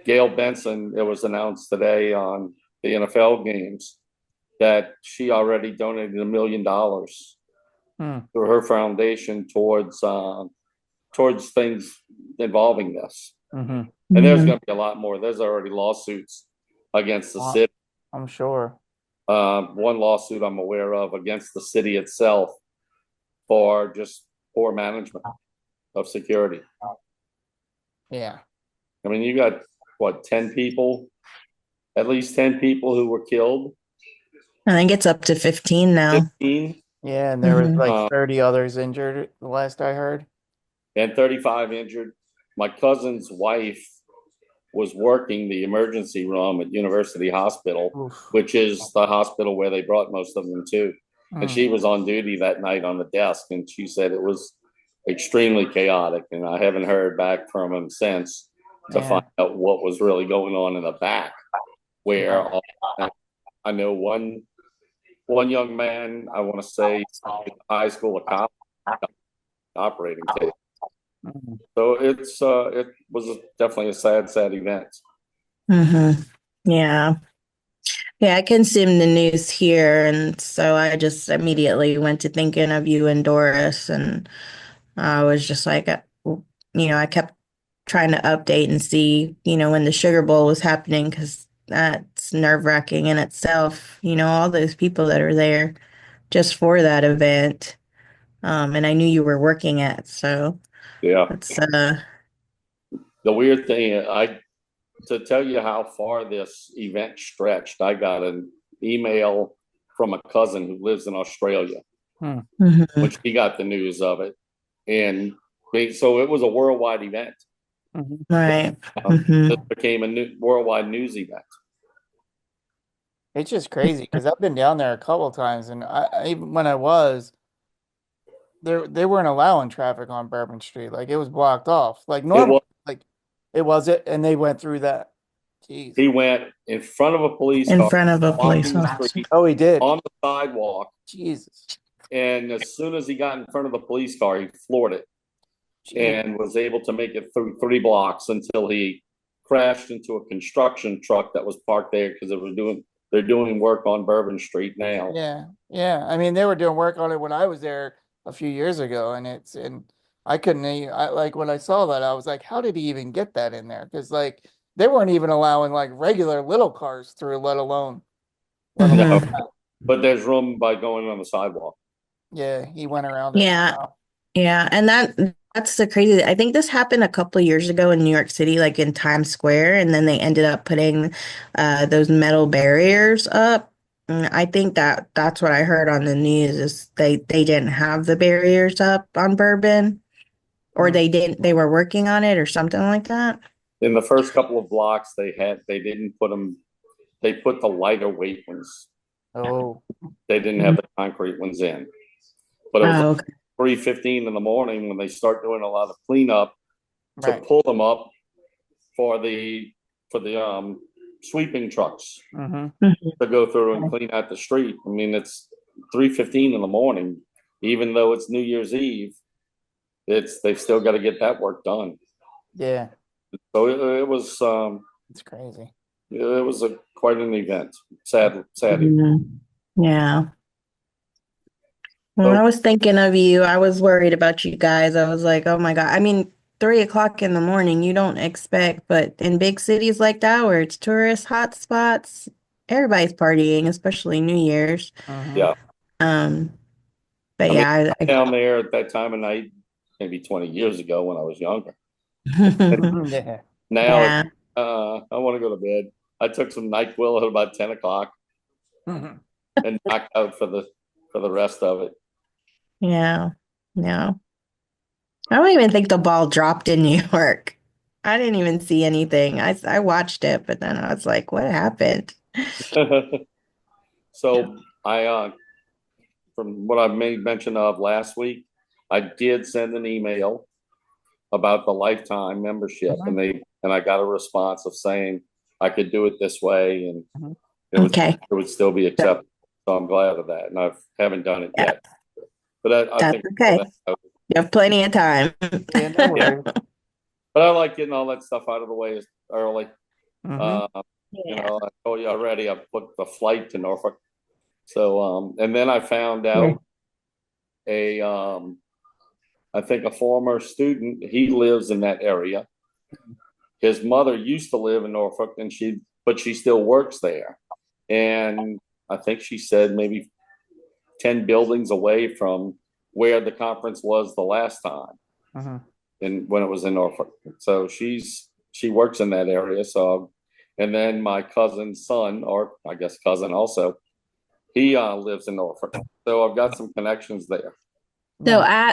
Gail Benson, it was announced today on the NFL games that she already donated $1 million through her foundation towards things involving this. And there's going to be a lot more. There's already lawsuits against the city. I'm sure. One lawsuit I'm aware of against the city itself for just poor management of security. Yeah. I mean, you got what, 10 people, at least 10 people who were killed. I think it's up to 15 now. 15. Yeah, and there was like 30 others injured, the last I heard. And 35 injured. My cousin's wife was working the emergency room at University Hospital, which is the hospital where they brought most of them to. And she was on duty that night on the desk, and she said it was extremely chaotic. And I haven't heard back from him since to find out what was really going on in the back. Where I know one young man, I want to say high school, a cop, operating table. So it was definitely a sad event. Yeah. Yeah, I consumed the news here, and so I just immediately went to thinking of you and Doris, and I was just like, I kept trying to update and see, when the Sugar Bowl was happening, because that's nerve-wracking in itself, all those people that are there just for that event. And I knew you were working at, so it's the weird thing, to tell you how far this event stretched, I got an email from a cousin who lives in Australia when she got the news of it. And so it was a worldwide event. Right. It became a worldwide news event. It's just crazy because I've been down there a couple times, and even when I was there, they weren't allowing traffic on Bourbon Street. Like, it was blocked off. Like normal, it was it, and they went through that. Jeez. He went in front of a police car. In front of a police officer. Oh, he did. On the sidewalk. Jesus. And as soon as he got in front of the police car, he floored it. And was able to make it through 3 blocks until he crashed into a construction truck that was parked there because they're doing work on Bourbon Street now. Yeah. I mean, they were doing work on it when I was there a few years ago, and I couldn't. When I saw that, I was like, how did he even get that in there? Because they weren't even allowing like regular little cars through, let alone. No, but there's room by going on the sidewalk. Yeah, he went around. Yeah, and that's the crazy. I think this happened a couple of years ago in New York City, like in Times Square, and then they ended up putting those metal barriers up. And I think that's what I heard on the news is they didn't have the barriers up on Bourbon, or they were working on it or something like that. In the first couple of blocks they didn't put them. They put the lighter weight ones. Oh. They didn't have the concrete ones in. But it was 3:15 in the morning when they start doing a lot of cleanup to pull them up for the sweeping trucks to go through and clean out the street. I mean, it's 3:15 in the morning, even though it's New Year's Eve. they've still got to get that work done. Yeah, So it was it's crazy. it was quite an event. Sad. Yeah. Well, So- I was thinking of you. I was worried about you guys. I was like, oh my God. I mean, 3 o'clock in the morning, you don't expect, but in big cities like that where it's tourist hotspots, everybody's partying, especially New Year's. Yeah. Um, but I mean, yeah, down there at that time of night, maybe 20 years ago when I was younger. Yeah. Now, yeah. I want to go to bed. I took some NyQuil at about 10 o'clock and knocked out for the rest of it. Yeah. No. I don't even think the ball dropped in New York. I didn't even see anything. I watched it, but then I was like, what happened? So from what I made mention of last week, I did send an email about the lifetime membership, and I got a response of saying I could do it this way, and it would still be accepted. So I'm glad of that, and I haven't done it yet. But I think okay. You have plenty of time. Yeah, no worries. But I like getting all that stuff out of the way early. You know, I told you already, I booked the flight to Norfolk. So, and then I found out I think a former student, he lives in that area. His mother used to live in Norfolk, but she still works there. And I think she said maybe 10 buildings away from where the conference was the last time. And when it was in Norfolk. So she works in that area. So, and then my cousin's son, or I guess cousin also, he lives in Norfolk. So I've got some connections there.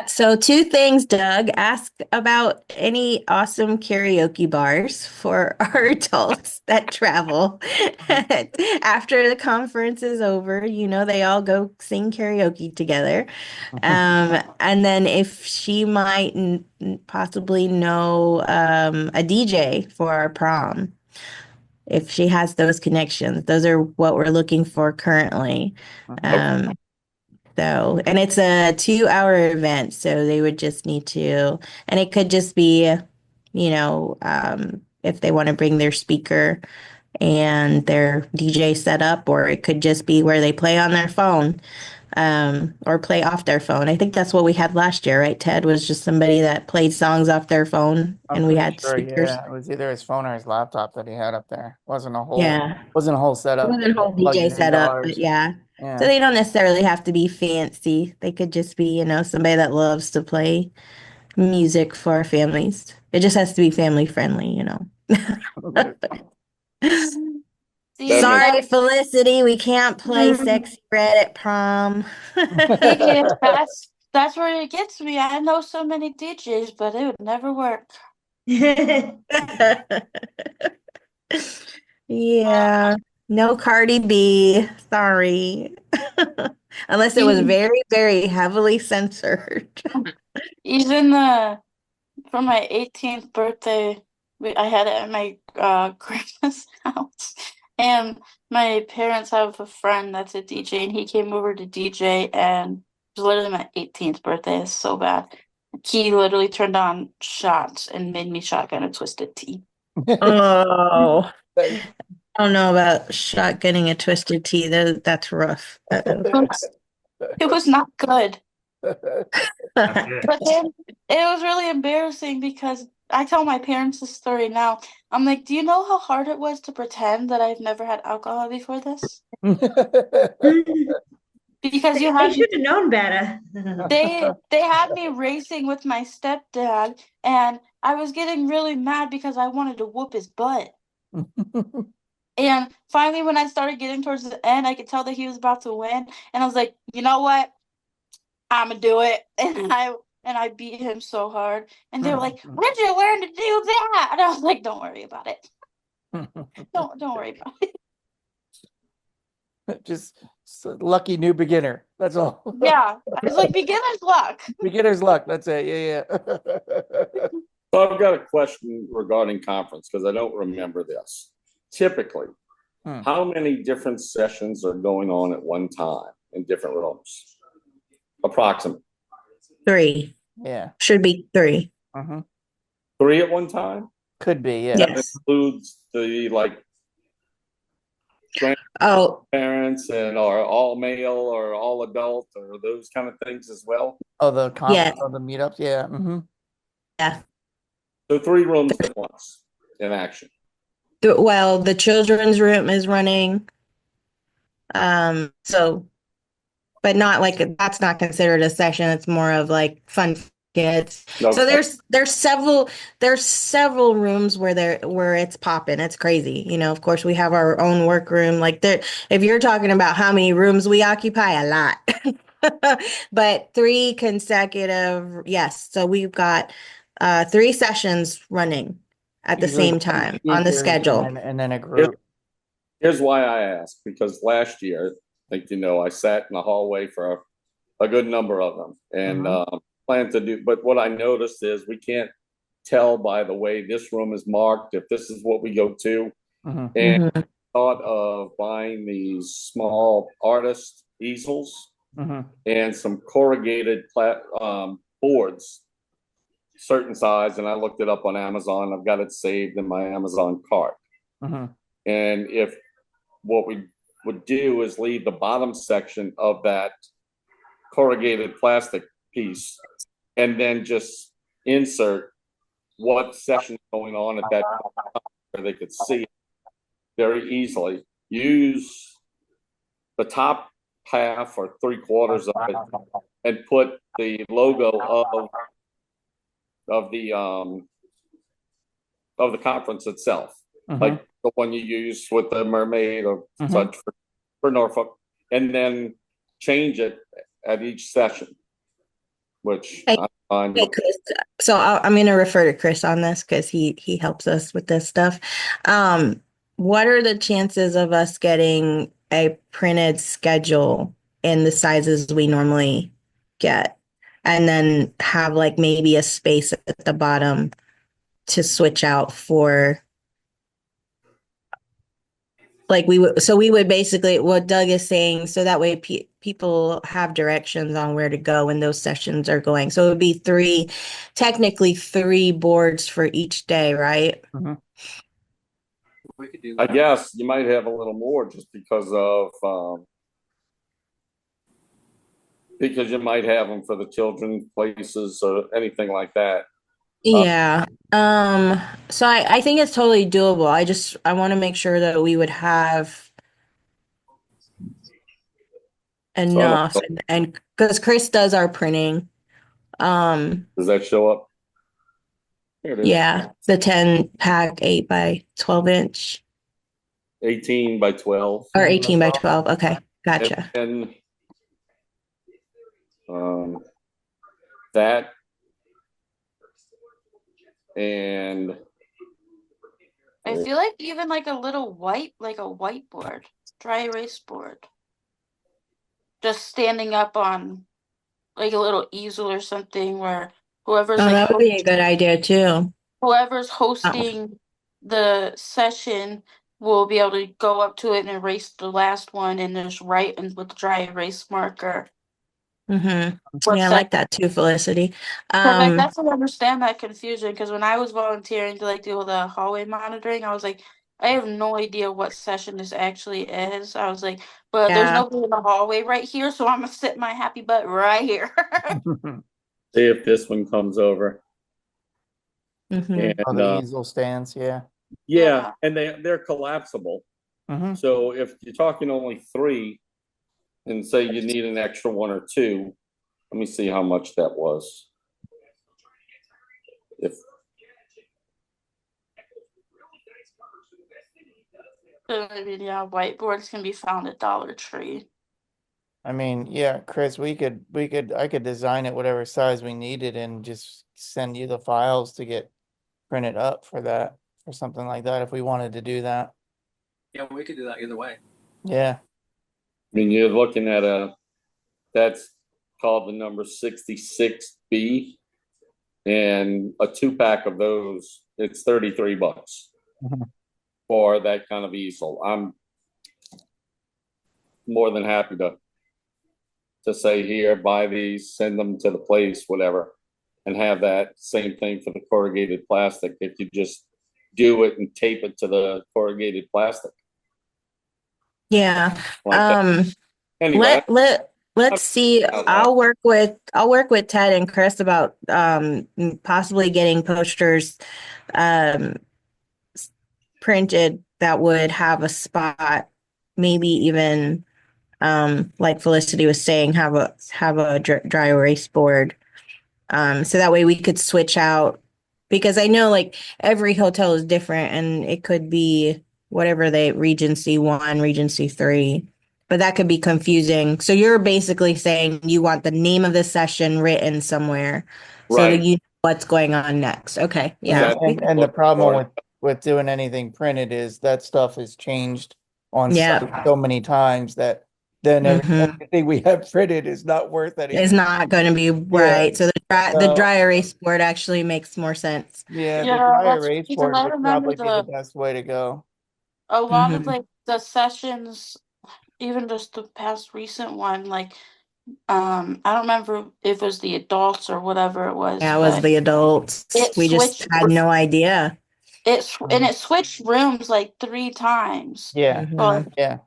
So two things, Doug. Ask about any awesome karaoke bars for our adults that travel. After the conference is over, you know, they all go sing karaoke together. And then if she might possibly know a DJ for our prom, if she has those connections, those are what we're looking for currently. So, and it's a 2-hour event, so they would just need to, and it could just be, you know, if they want to bring their speaker and their DJ set up, or it could just be where they play on their phone, or play off their phone. I think that's what we had last year, right, Ted? Was just somebody that played songs off their phone, and we had speakers. Yeah, it was either his phone or his laptop that he had up there. Wasn't a whole setup. It wasn't a whole DJ setup, but yeah. So they don't necessarily have to be fancy. They could just be, you know, somebody that loves to play music for families. It just has to be family friendly, you know. Sorry, Felicity, we can't play Sexy Red at prom. That's where it gets me. I know so many DJs, but it would never work. Yeah, no Cardi B. Sorry. Unless it was very, very heavily censored. Even for my 18th birthday, I had it at my grandma's house, and my parents have a friend that's a DJ, and he came over to DJ, and it was literally my 18th birthday. It's so bad. He literally turned on shots and made me shotgun a twisted tea. Oh, I don't know about shotgunning a twisted tea. That's rough. It was not good. But then it was really embarrassing because I tell my parents this story now. I'm like, do you know how hard it was to pretend that I've never had alcohol before this? Because you should have known better. they had me racing with my stepdad, and I was getting really mad because I wanted to whoop his butt. And finally, when I started getting towards the end, I could tell that he was about to win, and I was like, you know what? I'm gonna do it. And I beat him so hard. And they were like, where'd you learn to do that? And I was like, don't worry about it. Don't worry about it. Just a lucky new beginner. That's all. Yeah. I was like, beginner's luck. Beginner's luck. That's it. Yeah. So I've got a question regarding conference because I don't remember this. Typically, how many different sessions are going on at one time in different rooms? Approximately. 3. Yeah. Should be 3. Uh-huh. 3 at one time? Could be, yeah. That Yes. includes the like Oh, grandparents and or all male or all adult or those kind of things as well. Oh, the yeah. conference, the meetups, yeah. Mm-hmm. Yeah. So 3 rooms at once in action. Well, the children's room is running. So, but not like that's not considered a session. It's more of like fun kids. So Okay. there's several rooms where it's popping. It's crazy. Of course we have our own workroom. Like there, if you're talking about how many rooms we occupy, a lot. But 3 consecutive, yes. So we've got 3 sessions running at the Usually same time on the speakers schedule. and then a group. Here's why I ask, because last year, like I sat in the hallway for a good number of them and plan to do. But what I noticed is we can't tell by the way this room is marked if this is what we go to. And thought of buying these small artist easels and some corrugated boards, certain size, and I looked it up on Amazon. I've got it saved in my Amazon cart. And if what we would do is leave the bottom section of that corrugated plastic piece and then just insert what session is going on at that time where they could see it very easily. Use the top half or 3/4 of it and put the logo of the conference itself, like the one you use with the mermaid or such for Norfolk, and then change it at each session, which I find. Hey, Chris. So I'm going to refer to Chris on this because he helps us with this stuff. What are the chances of us getting a printed schedule in the sizes we normally get, and then have like maybe a space at the bottom to switch out for? Like we would basically what Doug is saying, so that way people have directions on where to go when those sessions are going. So it would be technically 3 boards for each day, right? We could do I that. guess you might have a little more just because you might have them for the children places or anything like that. Yeah. So I think it's totally doable. I want to make sure that we would have enough, and because Chris does our printing. Does that show up? Here it is. Yeah, the 10 pack 8 by 12 inch 18 by 12 or 18 by 12. Okay, gotcha. and that and I feel like even like a whiteboard, dry erase board, just standing up on like a little easel or something where whoever's that would be a good idea too. whoever's hosting the session will be able to go up to it and erase the last one and just write and with the dry erase marker. Yeah, I like that too, Felicity. I definitely understand that confusion because when I was volunteering to like do the hallway monitoring, I was like, I have no idea what session this actually is. I was like, but there's nobody in the hallway right here, so I'm gonna sit my happy butt right here. see if this one comes over. And the easel stands, yeah, and they're collapsible. So if you're talking only 3 and say you need an extra 1 or 2, let me see how much that was. I mean, yeah, whiteboards can be found at Dollar Tree. I mean, yeah, Chris, I could design it whatever size we needed and just send you the files to get printed up for that or something like that if we wanted to do that. Yeah, we could do that either way. Yeah. I mean, you're looking at that's called the number 66B, and a 2-pack of those, it's $33 for that kind of easel. I'm more than happy to say here, buy these, send them to the place, whatever. and have that same thing for the corrugated plastic. If you just do it and tape it to the corrugated plastic. Yeah. Like that. Um, Anyway, let's see. I'll work with Ted and Chris about possibly getting posters um printed that would have a spot, maybe even like Felicity was saying, have a dry erase board. So that way we could switch out, because I know like every hotel is different and it could be whatever they Regency 1, Regency 3, but that could be confusing. So you're basically saying you want the name of the session written somewhere so that right. you know what's going on next. Okay. Yeah. Exactly. And the problem with doing anything printed is that stuff has changed on Yeah. site so many times that then Mhm. everything we have printed is not worth anything. It's not going to be right. So the dry erase board actually makes more sense. Yeah, the Yeah, dry that's erase because board I would remember probably be the best way to go. a lot of Mhm. like the sessions, even just the past recent one, like I don't remember if it was the adults or whatever it was, Yeah, it was but the adults. it We just switched had no idea. it switched rooms like 3 times. Yeah, Well, yeah.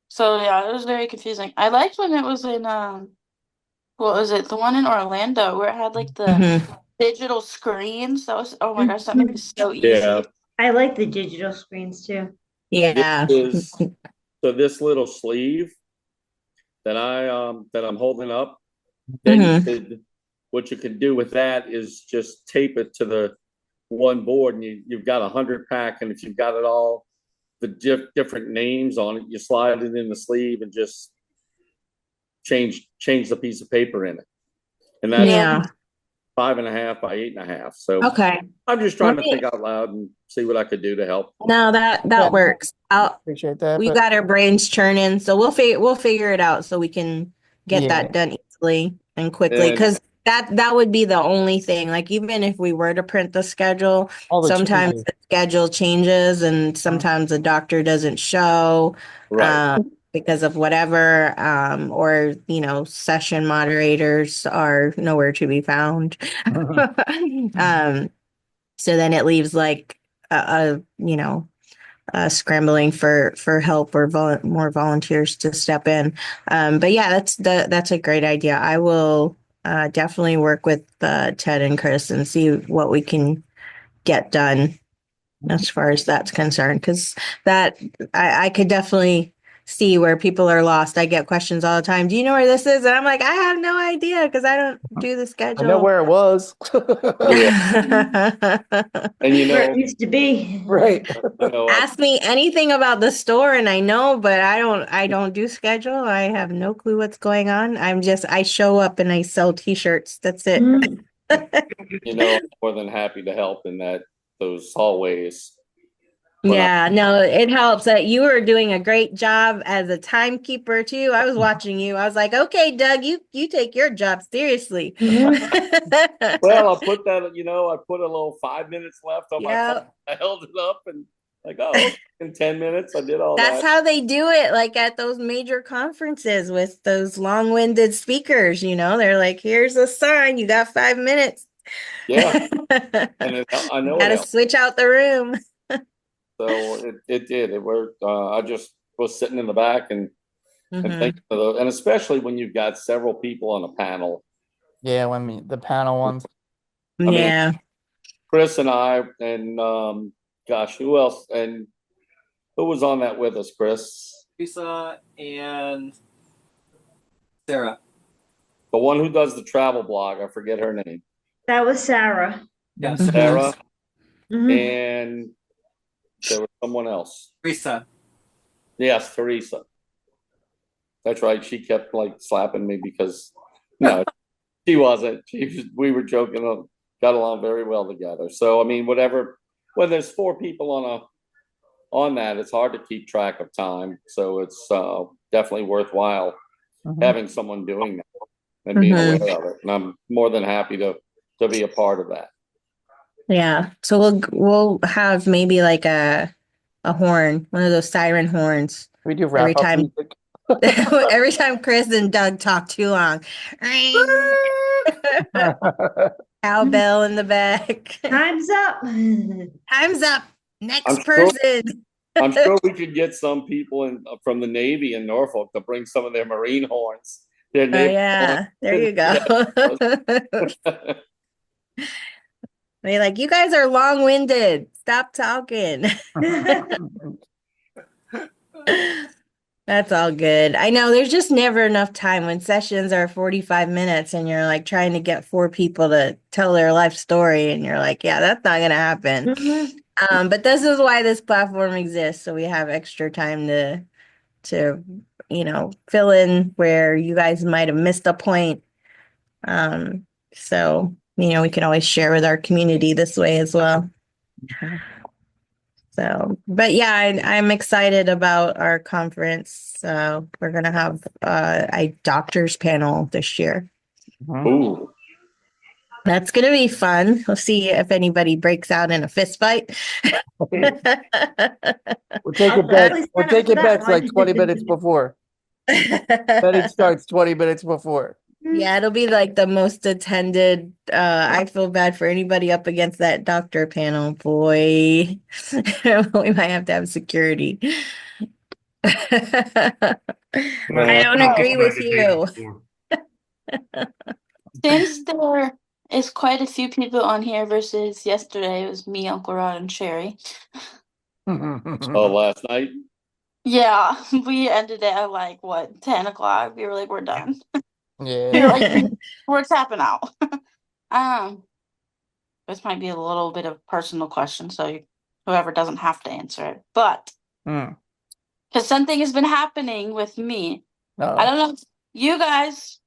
so yeah, it was very confusing. I liked when it was in what was it? The one in Orlando where it had like the Mhm. digital screens. That was, oh my gosh, that made it so Yeah. easy. I like the digital screens too. Yeah. So this little sleeve that I'm holding up, then what you can do with that is just tape it to the one board, and you've got 100 pack, and if you've got it all the different names on it, you slide it in the sleeve and just change the piece of paper in it, and that's Yeah. 5.5 by 8.5. So Okay. I'm just trying to think out loud and see what I could do to help. No, that Yeah. works. Appreciate that. We but got our brains churning, so we'll figure it out so we can get Yeah. that done easily and quickly. And- Because that would be the only thing. Like even if we were to print the schedule, all the sometimes changes. the schedule changes and sometimes the doctor doesn't show Right. because of whatever, or session moderators are nowhere to be found. So then it leaves like scrambling for help or more volunteers to step in. But yeah, that's a great idea. I will definitely work with Ted and Chris and see what we can get done as far as that's concerned. Because that I could definitely see where people are lost. I get questions all the time. Do you know where this is? And I'm like, I have no idea because I don't do the schedule. I know where it was. And Where it used to be. Right. Ask me anything about the store and I know, but I don't do schedule. I have no clue what's going on. I show up and I sell t-shirts. That's it. I'm more than happy to help in those hallways. Yeah, no, it helps that you were doing a great job as a timekeeper too. I was watching you. I was like, okay, Doug, you take your job seriously. Well, I put that, I put a little 5 minutes left on my phone. I held it up and like, in 10 minutes, I did all That's that. how they do it, like at those major conferences with those long-winded speakers, they're like, here's a sign, you got 5 minutes. Yeah. And I know Gotta switch out the room. So it did. It worked. I just was sitting in the back and Mhm. thinking of those, and especially when you've got several people on a panel. Yeah, when the panel ones. I mean, Yeah. Chris and I and gosh, who else? And who was on that with us, Chris? Lisa and Sarah. The one who does the travel blog. I forget her name. That was Sarah. Yeah, Sarah. Mhm. And there was someone else. Teresa. Yes, Teresa. That's right. She kept like slapping me because no, she wasn't. We were joking, got along very well together. So I mean, when there's 4 people on that, it's hard to keep track of time. So it's definitely worthwhile having someone doing that and being aware of it. And I'm more than happy to be a part of that. Yeah. So we'll have maybe like a horn, one of those siren horns. We do wrap up music. Every time Chris and Doug talk too long. Cowbell in the back. Time's up. Time's up. I'm Next sure, person. I'm sure we could get some people from the Navy in Norfolk to bring some of their Marine horns. Their Oh Navy yeah, there you go. horns. They're like, you guys are long-winded. Stop talking. That's all good. I know there's just never enough time when sessions are 45 minutes and you're like trying to get 4 people to tell their life story and you're like, yeah, that's not gonna happen. But this is why this platform exists. So we have extra time to fill in where you guys might have missed a point. So we can always share with our community this way as well. So, but yeah, I'm excited about our conference. We're gonna have a doctors panel this year. Ooh. That's gonna be fun. We'll see if anybody breaks out in a fist fight. We'll take it back. We'll take it back like 20 minutes before. Then it starts 20 minutes before. Yeah, it'll be like the most attended. I feel bad for anybody up against that doctor panel. Boy, we might have to have security. I don't agree with you. Since there is quite a few people on here versus yesterday, it was me, Uncle Rod, and Sherry. Oh, last night? Yeah, we ended it at like what, 10 o'clock. We were like, we're done. Yeah. We were like, we're tapping out. This might be a little bit of a personal question, so whoever doesn't have to answer it. But because something has been happening with me, I don't know if you guys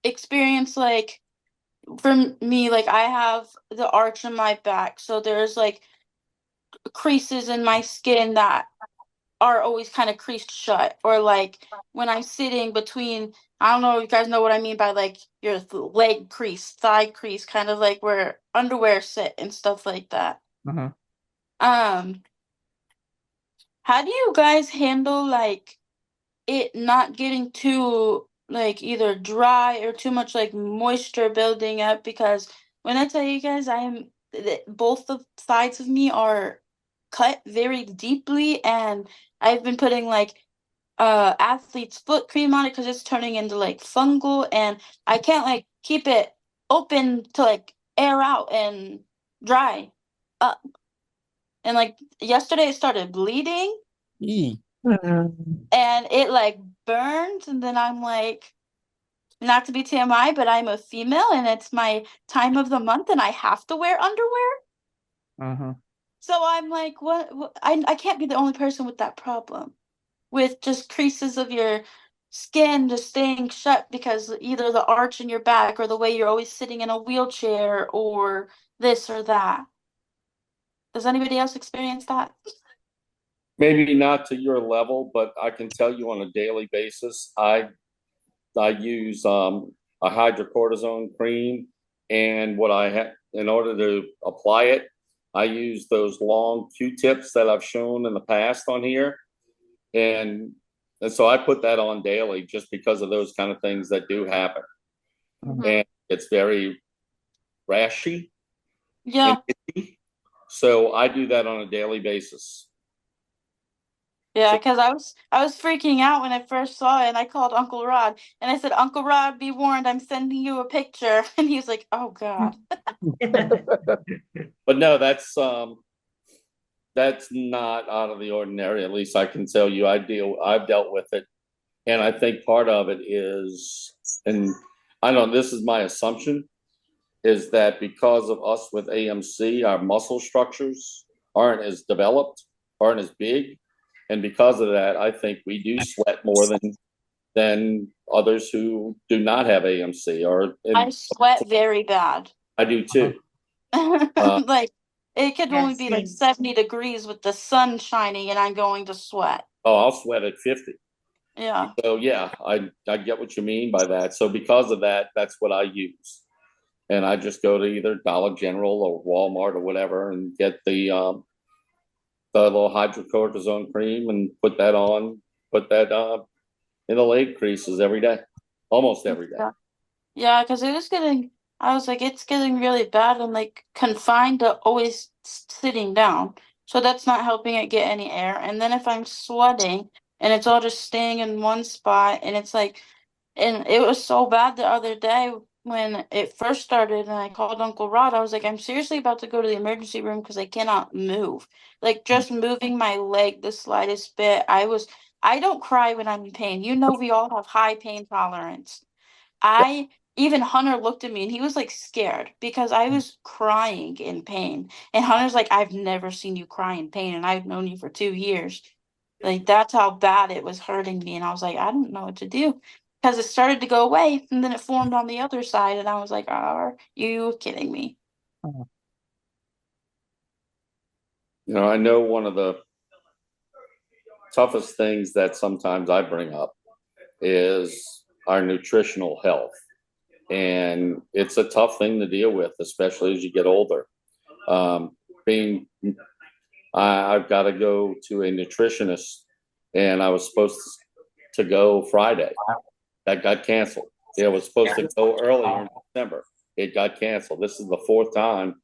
experience like, for me, like I have the arch in my back, so there's like creases in my skin that are always kind of creased shut, or like when I'm sitting between, I don't know if you guys know what I mean by like your leg crease, thigh crease, kind of like where underwear sit and stuff like that. How do you guys handle like it not getting too like either dry or too much like moisture building up? Because when I tell you guys, both the sides of me are cut very deeply, and I've been putting like athlete's foot cream on it because it's turning into like fungal, and I can't like keep it open to like air out and dry up. And like yesterday it started bleeding and it like burned, and then I'm like, not to be TMI, but I'm a female and it's my time of the month and I have to wear underwear. So I'm like, what? I can't be the only person with that problem, with just creases of your skin just staying shut because either the arch in your back or the way you're always sitting in a wheelchair or this or that. Does anybody else experience that? Maybe not to your level, but I can tell you on a daily basis, I use a hydrocortisone cream, and what I have in order to apply it, I use those long Q-tips that I've shown in the past on here, and so I put that on daily just because of those kind of things that do happen, and it's very rashy. Yeah. So I do that on a daily basis. Yeah, because I was freaking out when I first saw it, and I called Uncle Rod, and I said, "Uncle Rod, be warned, I'm sending you a picture." And he was like, "Oh God." But no, that's not out of the ordinary. At least I can tell you, I've dealt with it, and I think part of it is, and I don't know, this is my assumption, is that because of us with AMC, our muscle structures aren't as developed, aren't as big. And because of that, I think we do sweat more than others who do not have AMC. I sweat very bad. I do too. Like it could only be like 70 degrees with the sun shining, and I'm going to sweat. Oh, I'll sweat at 50. Yeah. So yeah, I get what you mean by that. So because of that, that's what I use. And I just go to either Dollar General or Walmart or whatever and get the little hydrocortisone cream and put that in the leg creases every day, almost every day. Yeah, because it was getting I was like, it's getting really bad. I'm like confined to always sitting down. So that's not helping it get any air. And then if I'm sweating and it's all just staying in one spot, and it's like, and it was so bad the other day when it first started, and I called Uncle Rod. I was like, I'm seriously about to go to the emergency room because I cannot move. Like just moving my leg the slightest bit. I don't cry when I'm in pain. You know, we all have high pain tolerance. I even Hunter looked at me and he was like scared because I was crying in pain. And Hunter's like, I've never seen you cry in pain, and I've known you for 2 years. Like that's how bad it was hurting me. And I was like, I don't know what to do. Because it started to go away and then it formed on the other side, and I was like, are you kidding me? You know, I know one of the toughest things that sometimes I bring up is our nutritional health. And it's a tough thing to deal with, especially as you get older. I've got to go to a nutritionist, and I was supposed to go Friday. That got canceled. It was supposed to go earlier in December. It got canceled. This is the fourth time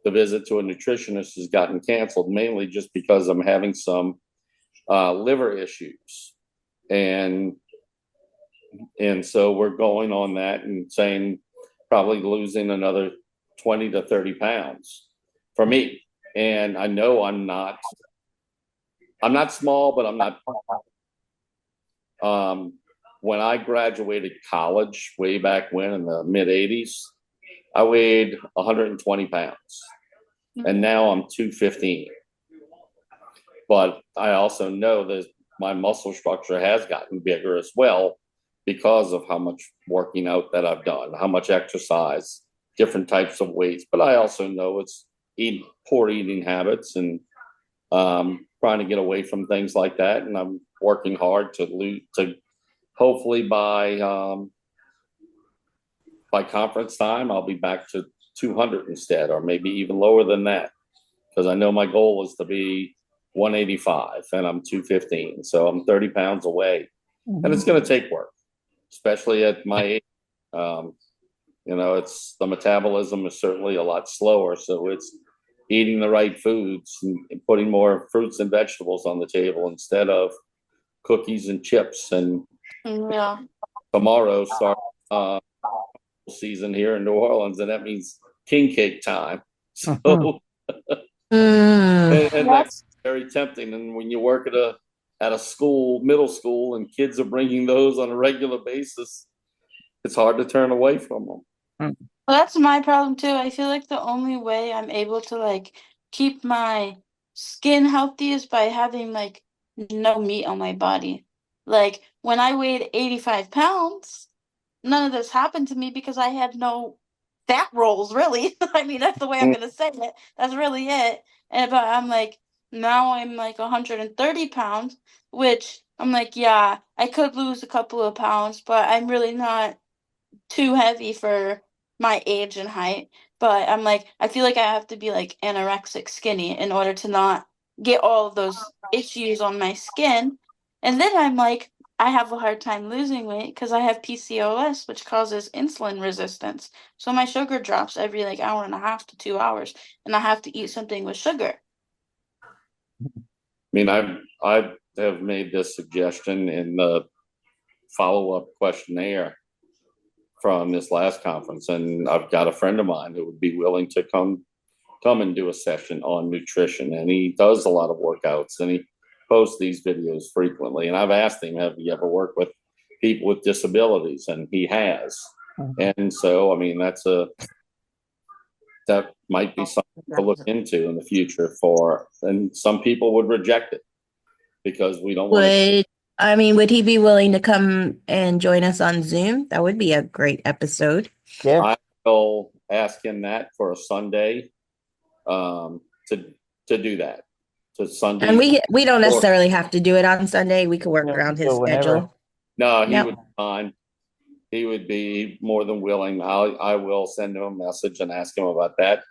the visit to a nutritionist has gotten canceled, mainly just because I'm having some liver issues. And so we're going on that and saying probably losing another 20 to 30 pounds for me. And I know I'm not small, but I'm not. When I graduated college way back when in the mid 80s, I weighed 120 pounds, and now I'm 215. But I also know that my muscle structure has gotten bigger as well because of how much working out that I've done, how much exercise, different types of weights. But I also know it's poor eating habits and trying to get away from things like that. And I'm working hard to hopefully by conference time, I'll be back to 200 instead, or maybe even lower than that. Because I know my goal is to be 185 and I'm 215. So I'm 30 pounds away. And it's going to take work, especially at my age. You know, it's the metabolism is certainly a lot slower. So it's eating the right foods and putting more fruits and vegetables on the table instead of cookies and chips. And Yeah. tomorrow starts season here in New Orleans, and that means king cake time. So and that's very tempting. And when you work at a school, middle school, and kids are bringing those on a regular basis, it's hard to turn away from them. Well, that's my problem too. I feel like the only way I'm able to like keep my skin healthy is by having like no meat on my body. Like when I weighed 85 pounds, none of this happened to me because I had no fat rolls, really. I mean, that's the way I'm gonna say it. That's really it. But I'm like, now I'm like 130 pounds, which I'm like, yeah, I could lose a couple of pounds, but I'm really not too heavy for my age and height. But I'm like, I feel like I have to be like anorexic skinny in order to not get all of those issues on my skin. And then I'm like, I have a hard time losing weight because I have PCOS, which causes insulin resistance. So my sugar drops every like hour and a half to 2 hours, and I have to eat something with sugar. I mean, I have made this suggestion in the follow-up questionnaire from this last conference, and I've got a friend of mine who would be willing to come and do a session on nutrition, and he does a lot of workouts and he posts these videos frequently. And I've asked him, have you ever worked with people with disabilities? And he has. And so I mean, that might be something to look into in the future and some people would reject it because we don't want to. Would he be willing to come and join us on Zoom? That would be a great episode. Yeah. I will ask him that for a Sunday to do that. So Sunday. And we don't necessarily have to do it on Sunday. We could work around his schedule. No, he would be fine. He would be more than willing. I will send him a message and ask him about that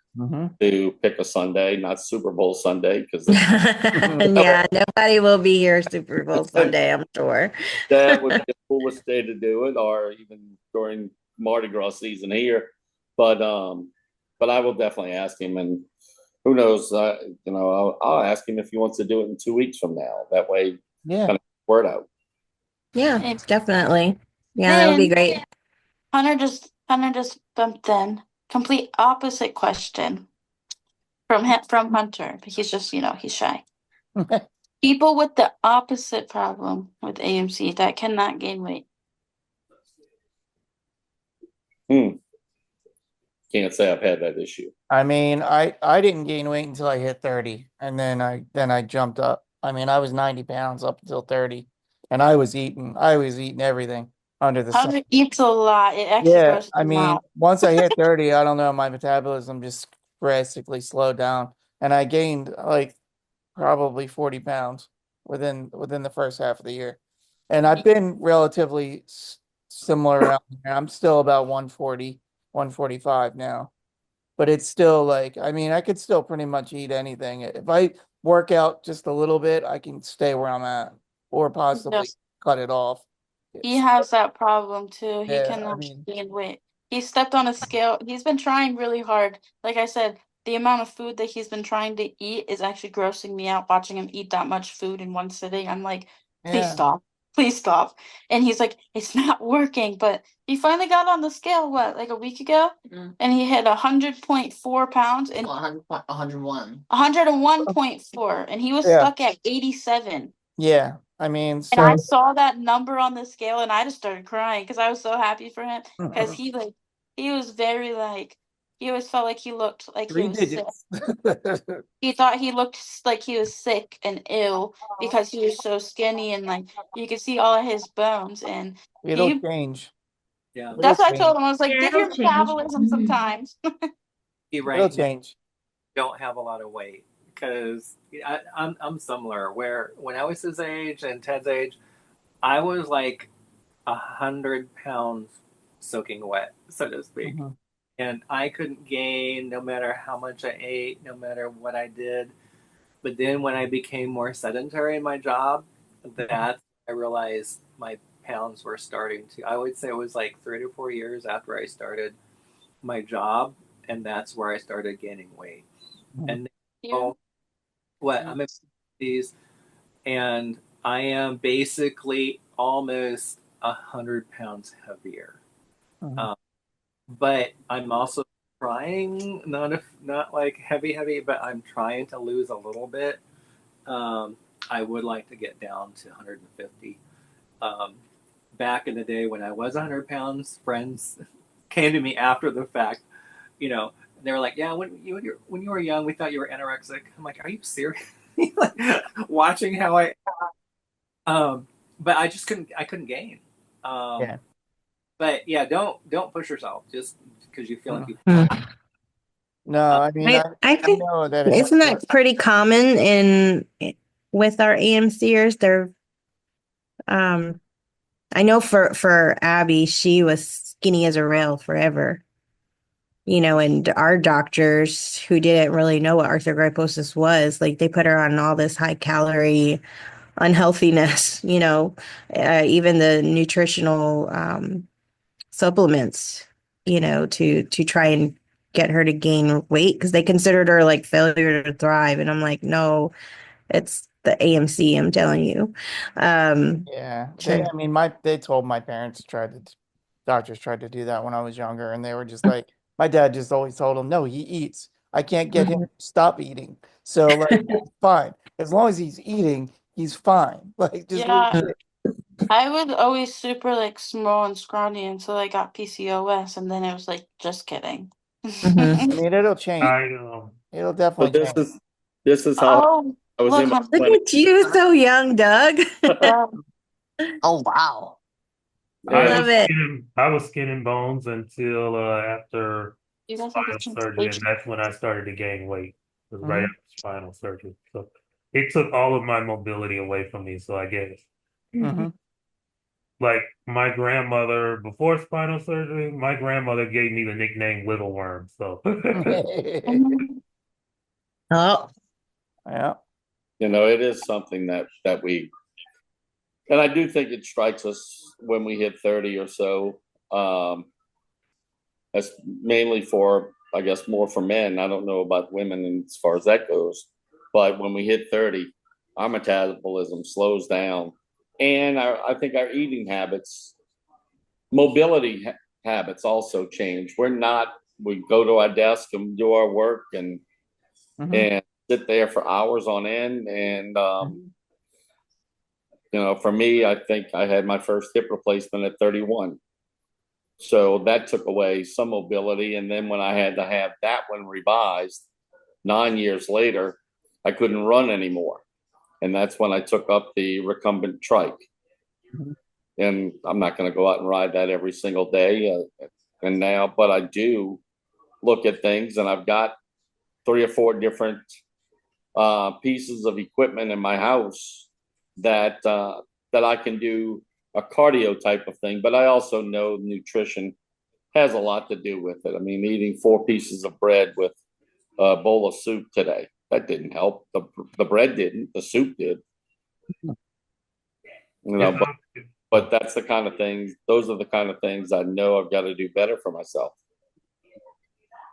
to pick a Sunday, not Super Bowl Sunday, because yeah, nobody will be here Super Bowl Sunday, I'm sure. That would be the coolest day to do it, or even during Mardi Gras season here. but I will definitely ask him, and who knows, I'll ask him if he wants to do it in 2 weeks from now. That way, Yeah. kind of word out. Yeah, definitely. Yeah, that would be great. Hunter just bumped in. Complete opposite question from Hunter, but he's just he's shy. People with the opposite problem with AMC that cannot gain weight. Can't say I've had that issue. I mean, I didn't gain weight until I hit 30, and then I jumped up. I mean, I was 90 pounds up until 30, and I was eating everything under the sun. Hunter eats a lot. It actually Yeah, grosses I him mean, out. once I hit 30, I don't know, my metabolism just drastically slowed down, and I gained like probably 40 pounds within the first half of the year. And I've been relatively similar around there. I'm still about 140, 145 now. But it's still like, I mean, I could still pretty much eat anything. If I work out just a little bit, I can stay where I'm at or possibly cut it off. He has that problem too. He Yeah, I cannot mean, gain weight. He stepped on a scale. He's been trying really hard. Like I said, the amount of food that he's been trying to eat is actually grossing me out watching him eat that much food in one sitting. I'm like, please yeah. stop. Please stop. And he's like, it's not working. But he finally got on the scale, what, like a week ago? And he hit 100.4 pounds and 101. 101.4. And he was Yeah. stuck at 87. Yeah. I mean, And so I saw that number on the scale and I just started crying because I was so happy for him. Because he was very he always felt like he looked like he 3 was sick. digits. He thought he looked like he was sick and ill because he was so skinny and like you could see all of his bones and It'll change. Yeah. that's what I told change. him. I was like, Yeah, give your it'll change. metabolism some time. You're It'll right. change. Don't have a lot of weight because I'm similar. Where when I was his age and Ted's age, I was like 100 pounds soaking wet, so to speak, and I couldn't gain no matter how much I ate, no matter what I did. But then when I became more sedentary in my job, that I realized my pounds were starting to. I would say it was like 3 to 4 years after I started my job, and that's where I started gaining weight. And now, I'm in these, and I am basically almost 100 pounds heavier. But I'm also trying, not like heavy, but I'm trying to lose a little bit. I would like to get down to 150. Back in the day when I was 100 pounds, friends came to me after the fact, and they were like, "Yeah, when you were young, we thought you were anorexic." I'm like, "Are you serious?" Like, watching how but I just couldn't gain. Yeah. But yeah, don't push yourself just because you feel like you. No, I mean, I think know that isn't that pretty common with our AMCers? They're I know for Abby, she was skinny as a rail forever. And our doctors who didn't really know what arthrogryposis was, like they put her on all this high calorie unhealthiness, even the nutritional supplements, to try and get her to gain weight because they considered her like failure to thrive. And I'm like, no, it's the AMC, I'm telling you. Yeah. I mean, they told my parents doctors tried to do that when I was younger, and they were just like, my dad just always told him, no, he eats. I can't get him to stop eating. So like, it's fine. As long as he's eating, he's fine. Like, just I was always super like small and scrawny until I got PCOS, and then it was like, just kidding. I mean, it'll change. I know. It'll But definitely change. this is how I was in my Look at you, so young, Doug. Oh wow. Love it. I was skin and bones until after You guys have spinal the same surgery, and age. that's when I started to gain weight. It was right after spinal surgery. So it took all of my mobility away from me. So I guess like my grandmother before spinal surgery, my grandmother gave me the nickname Little Worm. So Oh, yeah. It is something that we, and I do think it strikes us when we hit 30 or so. That's mainly for, I guess, more for men. I don't know about women and as far as that goes. But when we hit 30, our metabolism slows down. And I think our eating habits, mobility habits also change. We go to our desk and do our work and sit there for hours on end. And, for me, I think I had my first hip replacement at 31. So that took away some mobility. And then when I had to have that one revised 9 years later, I couldn't run anymore. And that's when I took up the recumbent trike. And I'm not going to go out and ride that every single day. But I do look at things, and I've got 3 or 4 different pieces of equipment in my house that I can do a cardio type of thing. But I also know nutrition has a lot to do with it. I mean, eating 4 pieces of bread with a bowl of soup today, that didn't help. The bread didn't, the soup did. But that's the kind of things, those are the kind of things I know I've got to do better for myself.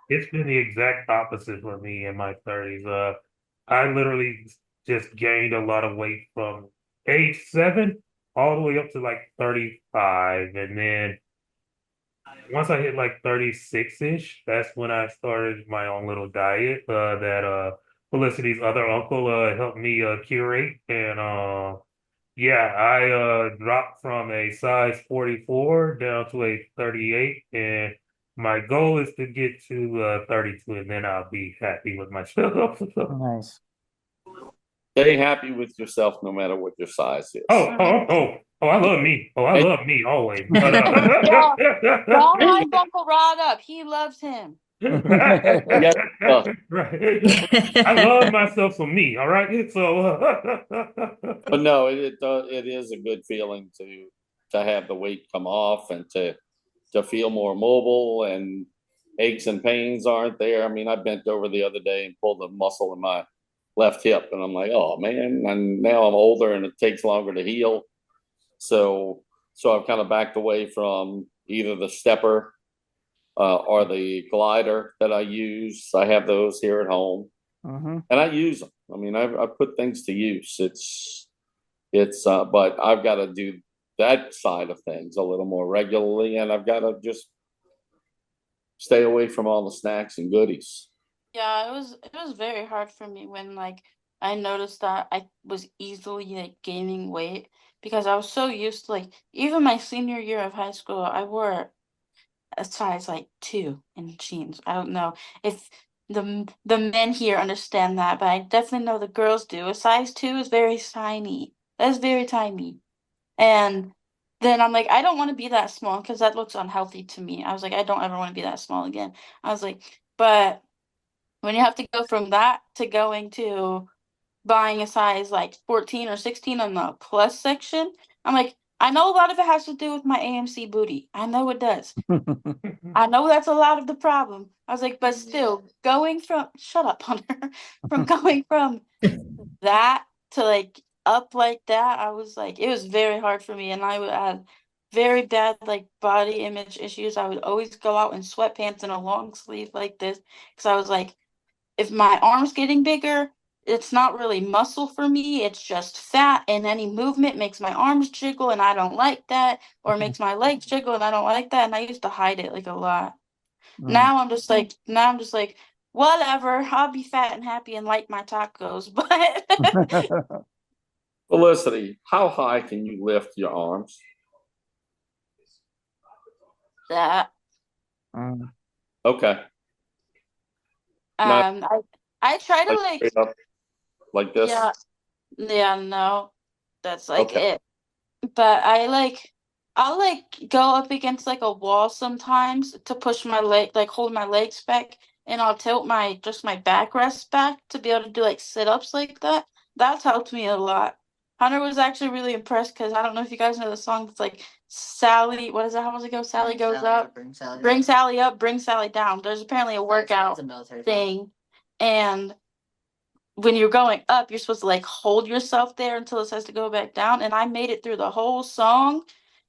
It's been the exact opposite for me in my 30s. I literally just gained a lot of weight from age 7 all the way up to like 35. And then once I hit like 36-ish, that's when I started my own little diet that Felicity's other uncle helped me curate. And yeah, I dropped from a size 44 down to a 38, and my goal is to get to 32, and then I'll be happy with myself. Nice. Stay happy with yourself no matter what your size is. I love me. Oh, I love me always. But, Don't hype Uncle Rod up. He loves him. Right. I love myself some me, all right? So But no, it is a good feeling to have the weight come off and to feel more mobile, and aches and pains aren't there. I mean, I bent over the other day and pulled a muscle in my left hip, and I'm like, oh man, and now I'm older and it takes longer to heal. So I've kind of backed away from either the stepper or the glider that I use. I have those here at home, and I use them. I mean, I put things to use. But I've got to do that side of things a little more regularly, and I've got to just stay away from all the snacks and goodies. Yeah, it was very hard for me when like I noticed that I was easily like gaining weight because I was so used to like even my senior year of high school, I wore a size like 2 in jeans. I don't know if the men here understand that, but I definitely know the girls do. A size 2 is very tiny. That's very tiny. And then I'm like, I don't want to be that small because that looks unhealthy to me. I was like, I don't ever want to be that small again. I was like, but when you have to go from that to going to buying a size like 14 or 16 on the plus section, I'm like, I know a lot of it has to do with my AMC booty. I know it does. I know that's a lot of the problem. I was like, but still, going from, shut up, Hunter, from going from that to like up like that, I was like, it was very hard for me. And I would have very bad like body image issues. I would always go out in sweatpants and a long sleeve like this because I was like, if my arm's getting bigger, it's not really muscle for me. It's just fat, and any movement makes my arms jiggle, and I don't like that, or makes my legs jiggle, and I don't like that. And I used to hide it like a lot. Now I'm just like, whatever. I'll be fat and happy and like my tacos. But Felicity, how high can you lift your arms? that Okay. I try to like straight up like this. yeah, no, that's like Okay. it. But I'll like go up against like a wall sometimes to push my leg, like hold my legs back, and I'll tilt my backrest back to be able to do like sit-ups like that. That's helped me a lot. Hunter was actually really impressed because I don't know if you guys know the song that's like Sally, what is that? How does it go? Sally Bring goes Sally up, up, bring Sally bring down. Sally up, bring Sally down. There's apparently a workout It's a military thing, and when you're going up, you're supposed to like hold yourself there until it says to go back down. And I made it through the whole song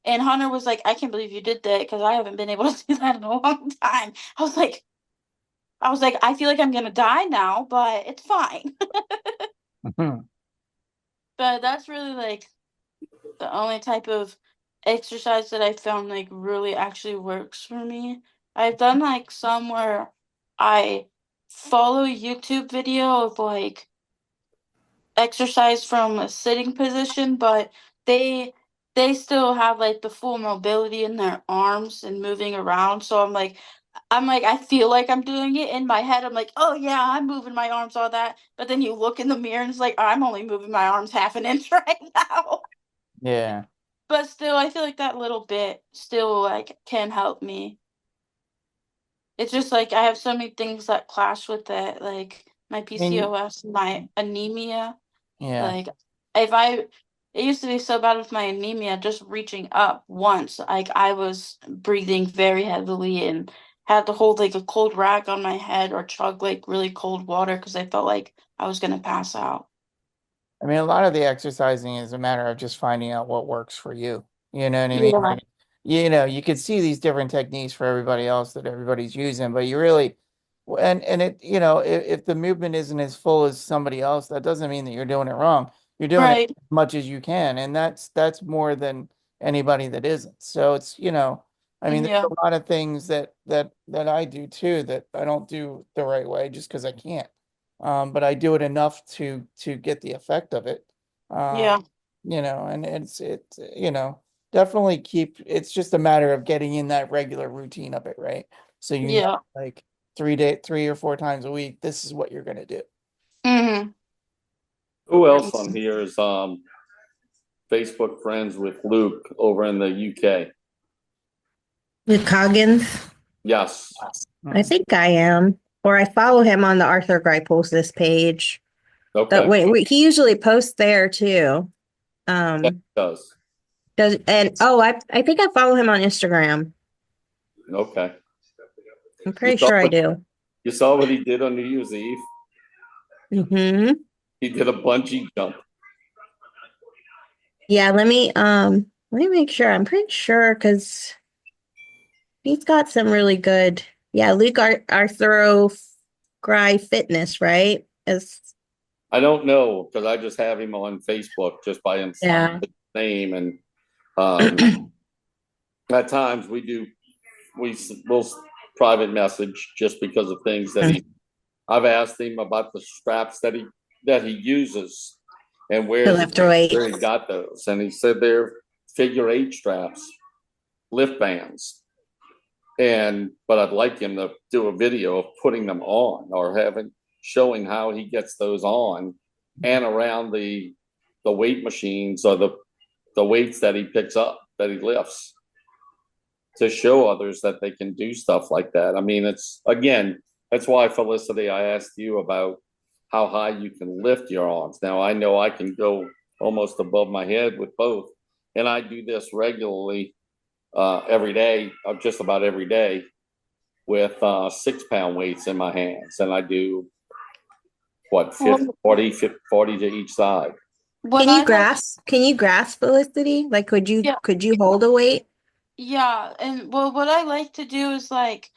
And Hunter was like, I can't believe you did that because I haven't been able to do that in a long time. I was like, I feel like I'm gonna die now, but it's fine. Mhm. But that's really like the only type of exercise that I found like really actually works for me. I've done like some where I follow a YouTube video of like exercise from a sitting position, but they they still have like the full mobility in their arms and moving around. So I'm like I feel like I'm doing it in my head. I'm like, oh yeah, I'm moving my arms, all that. But then you look in the mirror and it's like I'm only moving my arms half an inch right now. Yeah. But still, I feel like that little bit still like can help me. It's just like I have so many things that clash with it, like my I mean, PCOS, my anemia. yeah. Like if I it used to be so bad with my anemia, just reaching up once, like I was breathing very heavily and had to hold like a cold rag on my head or chug like really cold water because I felt like I was gonna pass out. I mean, a lot of the exercising is a matter of just finding out what works for you. You know what I mean? Yeah. Like, you know, you could see these different techniques for everybody else that everybody's using, but you really, and it, you know, if the movement isn't as full as somebody else, that doesn't mean that you're doing it wrong. You're doing it Right. as much as you can, and that's more than anybody that isn't. So it's, you know, I mean, there's Yeah. a lot of things that I do too that I don't do the right way just because I can't. But I do it enough to get the effect of it. Yeah. You know, and you know, definitely keep it's just a matter of getting in that regular routine of it, right? So you know, Yeah. like 3 or 4 times a week, this is what you're gonna do. Mm-hmm. Who else on here is Facebook friends with Luke over in the UK? With Coggins, Yes. I think I am. Or I follow him on the Arthrogryposis page. That Okay. way, he usually posts there too. That Um, does. I think I follow him on Instagram. Okay. I'm You pretty saw sure I what do. you saw what he did on New Year's Eve? Hmm. He did a bungee jump. Yeah, let me make sure. I'm pretty sure because he's got some really good. Yeah, Luke Arthro Fitness, right? Is I don't know because I just have him on Facebook just by his yeah. name, and um, at times we'll private message just because of things that I've asked him about the straps that he uses and To lift her where weight. he got those, and he said they're figure 8 straps, lift bands. But I'd like him to do a video of putting them on or showing how he gets those on and around the weight machines or the weights that he picks up, that he lifts, to show others that they can do stuff like that. I mean, that's why, Felicity, I asked you about how high you can lift your arms. Now I know I can go almost above my head with both, and I do this regularly every day, just about every day, with 6 pound weights in my hands, and I do what, 50, Well, 40, 50, 40 to each side. what Can you I like, grasp? Can you grasp Felicity? Like, yeah, could you hold a weight? yeah, and well, what I like to do is like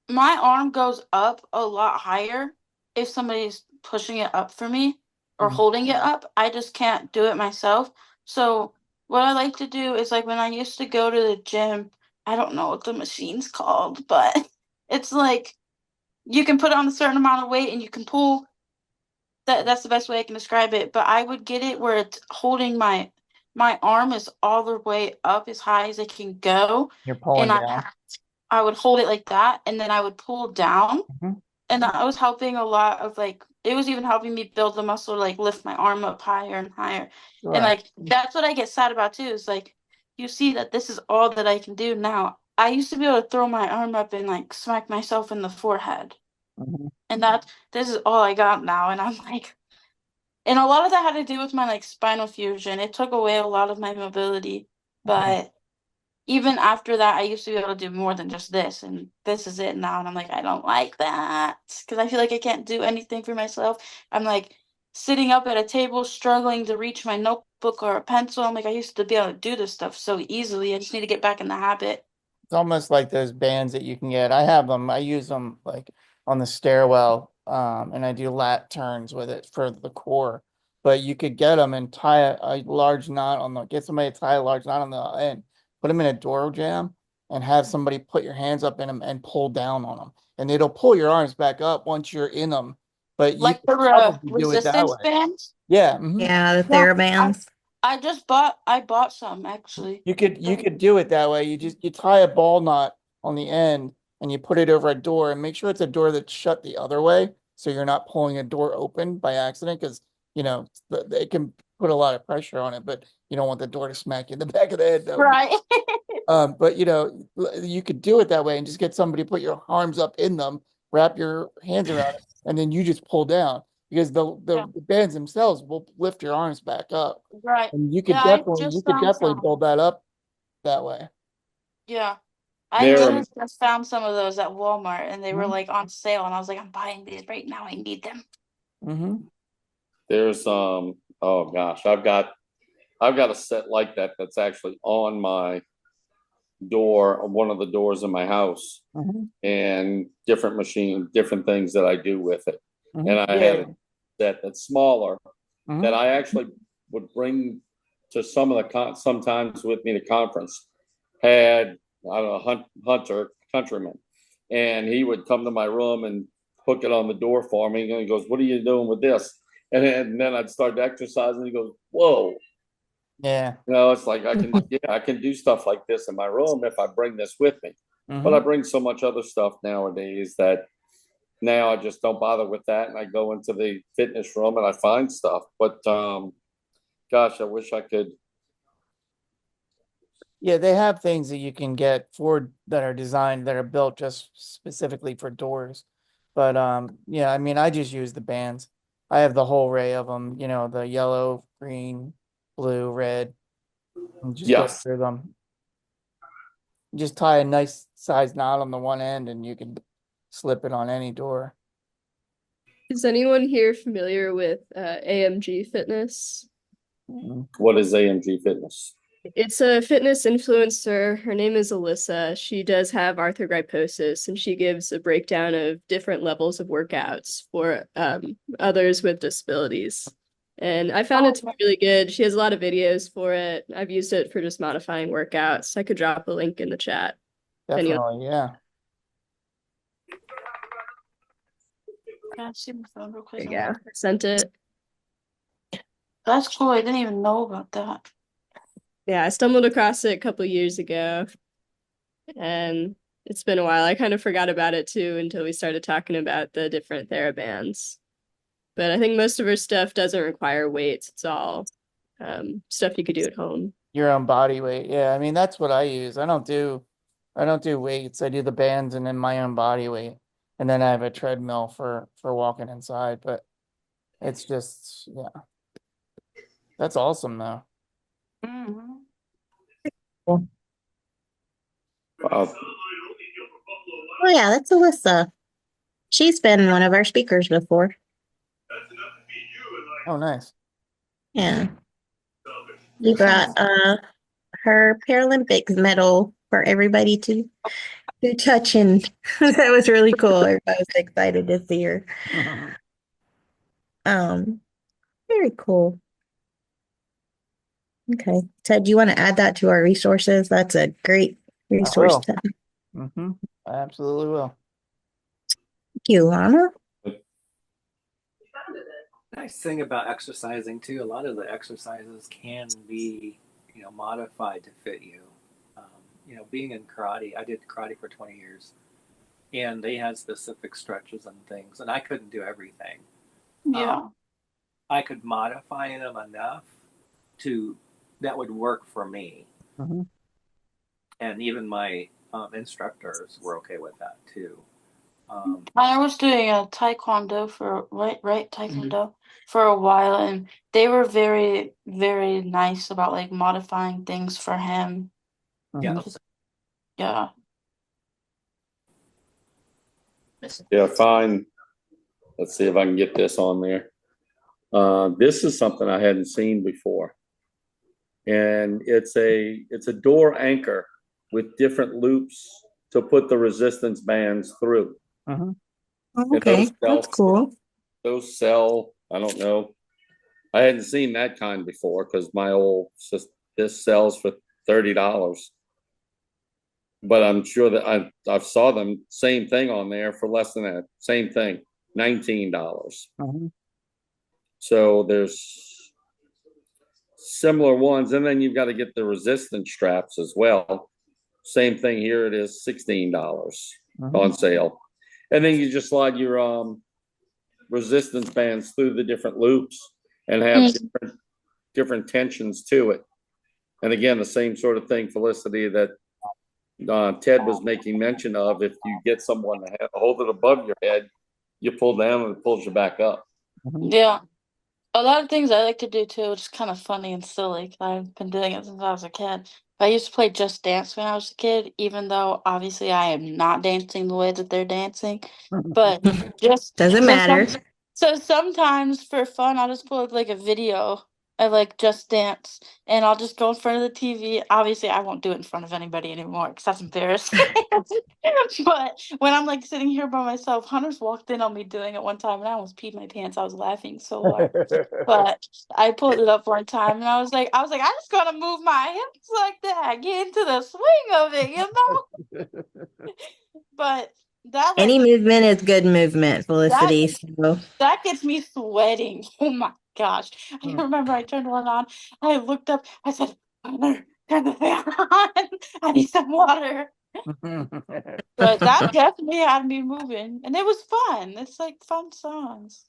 my arm goes up a lot higher if somebody's pushing it up for me or Mhm. holding it up. I just can't do it myself. So what I like to do is like when I used to go to the gym, I don't know what the machine's called, but it's like you can put on a certain amount of weight and you can pull. That's the best way I can describe it. But I would get it where it's holding my arm is all the way up as high as it can go, You're and pulling down. I would hold it like that, and then I would pull down, Mhm. and that was helping a lot of like it was even helping me build the muscle to like lift my arm up higher and higher. And Sure. like that's what I get sad about too, is like you see that this is all that I can do now. I used to be able to throw my arm up and like smack myself in the forehead. Mhm. And that this is all I got now. And I'm like and a lot of that had to do with my like spinal fusion. It took away a lot of my mobility. But even after that, I used to be able to do more than just this, and this is it now. And I'm like, I don't like that because I feel like I can't do anything for myself. I'm like sitting up at a table, struggling to reach my notebook or a pencil. I'm like, I used to be able to do this stuff so easily. I just need to get back in the habit. It's almost like those bands that you can get. I have them. I use them like on the stairwell, and I do lat turns with it for the core. But you could get them and tie a large knot on the. Get somebody to tie a large knot on the end. Put them in a door jam, and have somebody put your hands up in them and pull down on them, and it'll pull your arms back up once you're in them. But you Like can the probably do it that resistance way. bands. Yeah. Yeah, the Yeah, TheraBands. I bought some actually. You could do it that way. You tie a ball knot on the end and you put it over a door and make sure it's a door that's shut the other way so you're not pulling a door open by accident because it can put a lot of pressure on it, but you don't want the door to smack you in the back of the head. Right. But you could do it that way and just get somebody to put your arms up in them, wrap your hands around it, and then you just pull down because Yeah. the bands themselves will lift your arms back up. Right. And Yeah, I just found some. build that up that way. Yeah. I There, literally just found some of those at Walmart and they were Mhm. like on sale and I was like, I'm buying these right now. I need them. Mm-hmm. there's oh gosh, I've got a set like that that's actually on my door, one of the doors in my house, Mm-hmm. and different things that I do with it. Mm-hmm. And I have a set that's smaller Mhm. that I actually would bring to some of the sometimes with me to conference. Had I don't know Hunter countryman, and he would come to my room and hook it on the door for me. And he goes, "What are you doing with this?" And then I'd start exercising. He goes, "Whoa." Yeah. It's like I can do stuff like this in my room if I bring this with me. Mm-hmm. But I bring so much other stuff nowadays that now I just don't bother with that, and I go into the fitness room and I find stuff. But gosh, I wish I could. Yeah, they have things that you can get for that are designed that are built just specifically for doors. But yeah, I mean, I just use the bands. I have the whole array of them, the yellow, green, blue, red, and just go Yes. through them. Just tie a nice size knot on the one end and you can slip it on any door. Is anyone here familiar with AMG Fitness? What is AMG Fitness? It's a fitness influencer. Her name is Alyssa. She does have arthrogryposis, and she gives a breakdown of different levels of workouts for others with disabilities. And I found it to be really good. She has a lot of videos for it. I've used it for just modifying workouts. I could drop a link in the chat. Definitely, yeah. Can I see my phone real quick? Yeah, I sent it. That's cool. I didn't even know about that. Yeah, I stumbled across it a couple years ago, and it's been a while. I kind of forgot about it too until we started talking about the different TheraBands. But I think most of her stuff doesn't require weights. It's all stuff you could do at home. Your own body weight. Yeah, I mean that's what I use. I don't do weights. I do the bands and then my own body weight. And then I have a treadmill for walking inside, but it's just yeah. That's awesome though. Mm-hmm. Wow. Oh yeah, that's Alyssa. She's been one of our speakers before. Oh, nice. Yeah. We brought her Paralympics medal for everybody to touch, and that was really cool. Everybody was excited to see her. Very cool. Okay. Ted, do you want to add that to our resources? That's a great resource. will. Ted. Mm-hmm. I absolutely will. Thank you, Lana. Nice thing about exercising too, a lot of the exercises can be, modified to fit you. Being in karate, I did karate for 20 years, and they had specific stretches and things, and I couldn't do everything. Yeah. I could modify them enough that would work for me. Mm-hmm. And even my instructors were okay with that too. I was doing a taekwondo taekwondo for a while, and they were very, very nice about like modifying things for him. Yeah. Yeah. Yeah, fine. Let's see if I can get this on there. This is something I hadn't seen before. and it's a door anchor with different loops to put the resistance bands through. Uh-huh. Okay, that's cool. Those sell, I don't know. I hadn't seen that kind before because my old this sells for $30. But I'm sure that I've saw them same thing on there for less than that. Same thing, $19. Uh-huh. So there's similar ones, and then you've got to get the resistance straps as well. Same thing here. It is $16 on sale, and then you just slide your resistance bands through the different loops and have different tensions to it. And again, the same sort of thing, Felicity, that Ted was making mention of. If you get someone to hold it above your head, you pull down and it pulls you back up. Yeah. A lot of things I like to do too, which is kind of funny and silly, 'cause I've been doing it since I was a kid. I used to play Just Dance when I was a kid, even though obviously I am not dancing the way that they're dancing. But just Doesn't matter. So sometimes for fun, I'll just pull up like a video of like Just Dance, and I'll just go in front of the TV. Obviously, I won't do it in front of anybody anymore because that's embarrassing. But when I'm like sitting here by myself, Hunter's walked in on me doing it one time, and I almost peed my pants. I was laughing so hard. But I pulled it up one time, and I was like, I just gotta move my hips like that, get into the swing of it, But that like Any movement is good movement, Felicity. So that gets me sweating. Oh my gosh. I remember I turned one on. I looked up. I said, Hunter, turn the fan on. I need some water. But that definitely had me moving. And it was fun. It's like fun songs.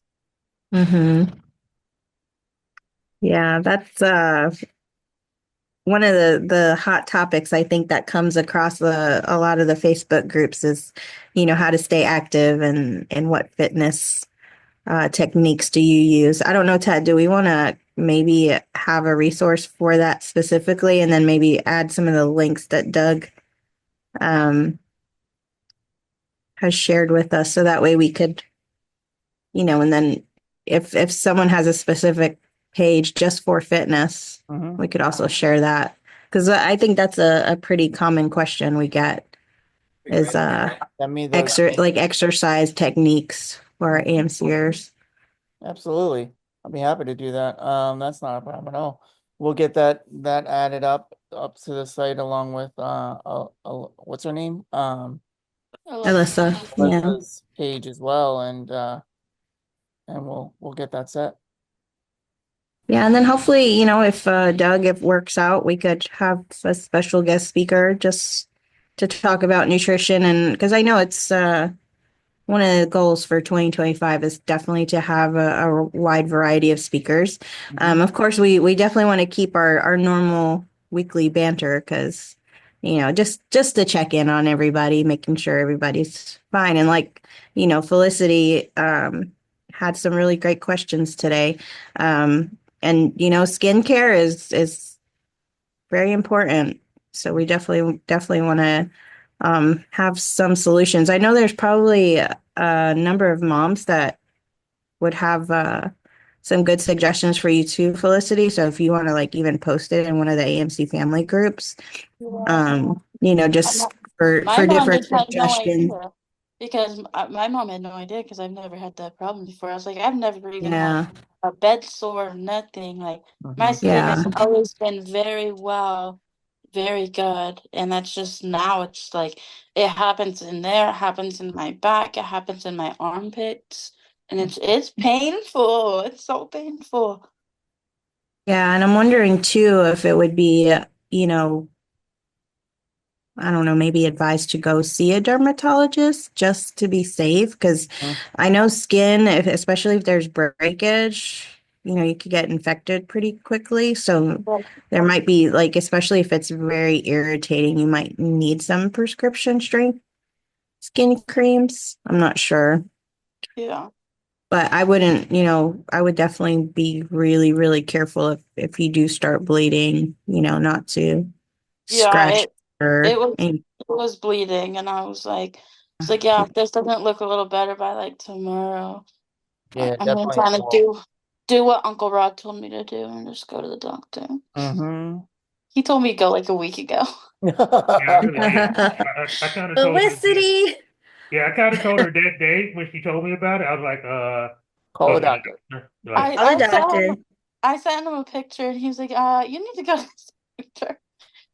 yeah, that's one of the hot topics I think that comes across a lot of the Facebook groups is, how to stay active and what fitness techniques do you use? I don't know, Ted, do we want to maybe have a resource for that specifically and then maybe add some of the links that Doug has shared with us so that way we could, and then if someone has a specific page just for fitness, we could also share that. Because I think that's a pretty common question we get is exercise techniques for our AMCers. Absolutely. I'll be happy to do that. That's not a problem at all. We'll get that added up to the site along with what's her name? Alyssa. Yeah. Alyssa's page as well, and we'll get that set. Yeah, and then hopefully, if Doug, if works out, we could have a special guest speaker just to talk about nutrition, and because I know it's one of the goals for 2025 is definitely to have a wide variety of speakers. Of course, we definitely want to keep our normal weekly banter because, just to check in on everybody, making sure everybody's fine. And like, Felicity had some really great questions today. And, skincare is very important. So we definitely want to have some solutions. I know there's probably a number of moms that would have some good suggestions for you too, Felicity. So if you want to like even post it in one of the AMC family groups, just for different suggestions. Because my mom had no idea because I've never had that problem before. I was like, I've never even had a bed sore, nothing. Like my skin has always been very good. And that's just now it's like it happens in there, it happens in my back, it happens in my armpits. And it's painful. It's so painful. Yeah, and I'm wondering too if it would be, I don't know, maybe advised to go see a dermatologist just to be safe. Because I know skin, especially if there's breakage, you could get infected pretty quickly. So there might be like, especially if it's very irritating, you might need some prescription strength skin creams. I'm not sure. Yeah. But I wouldn't, I would definitely be really, really careful if you do start bleeding, not to scratch it was bleeding, and I was like, yeah, if this doesn't look a little better by like tomorrow, Yeah, I'm gonna try to do do what Uncle Rod told me to do and just go to the doctor. Mm-hmm. He told me to go like a week ago. Yeah, I really did. I kind of told her that. Felicity. Yeah, I kind of told her that day when she told me about it. I was like, Call go a to the doctor. doctor. Like, Call the I sent doctor. him I sent him a picture and he was like, you need to go to the doctor.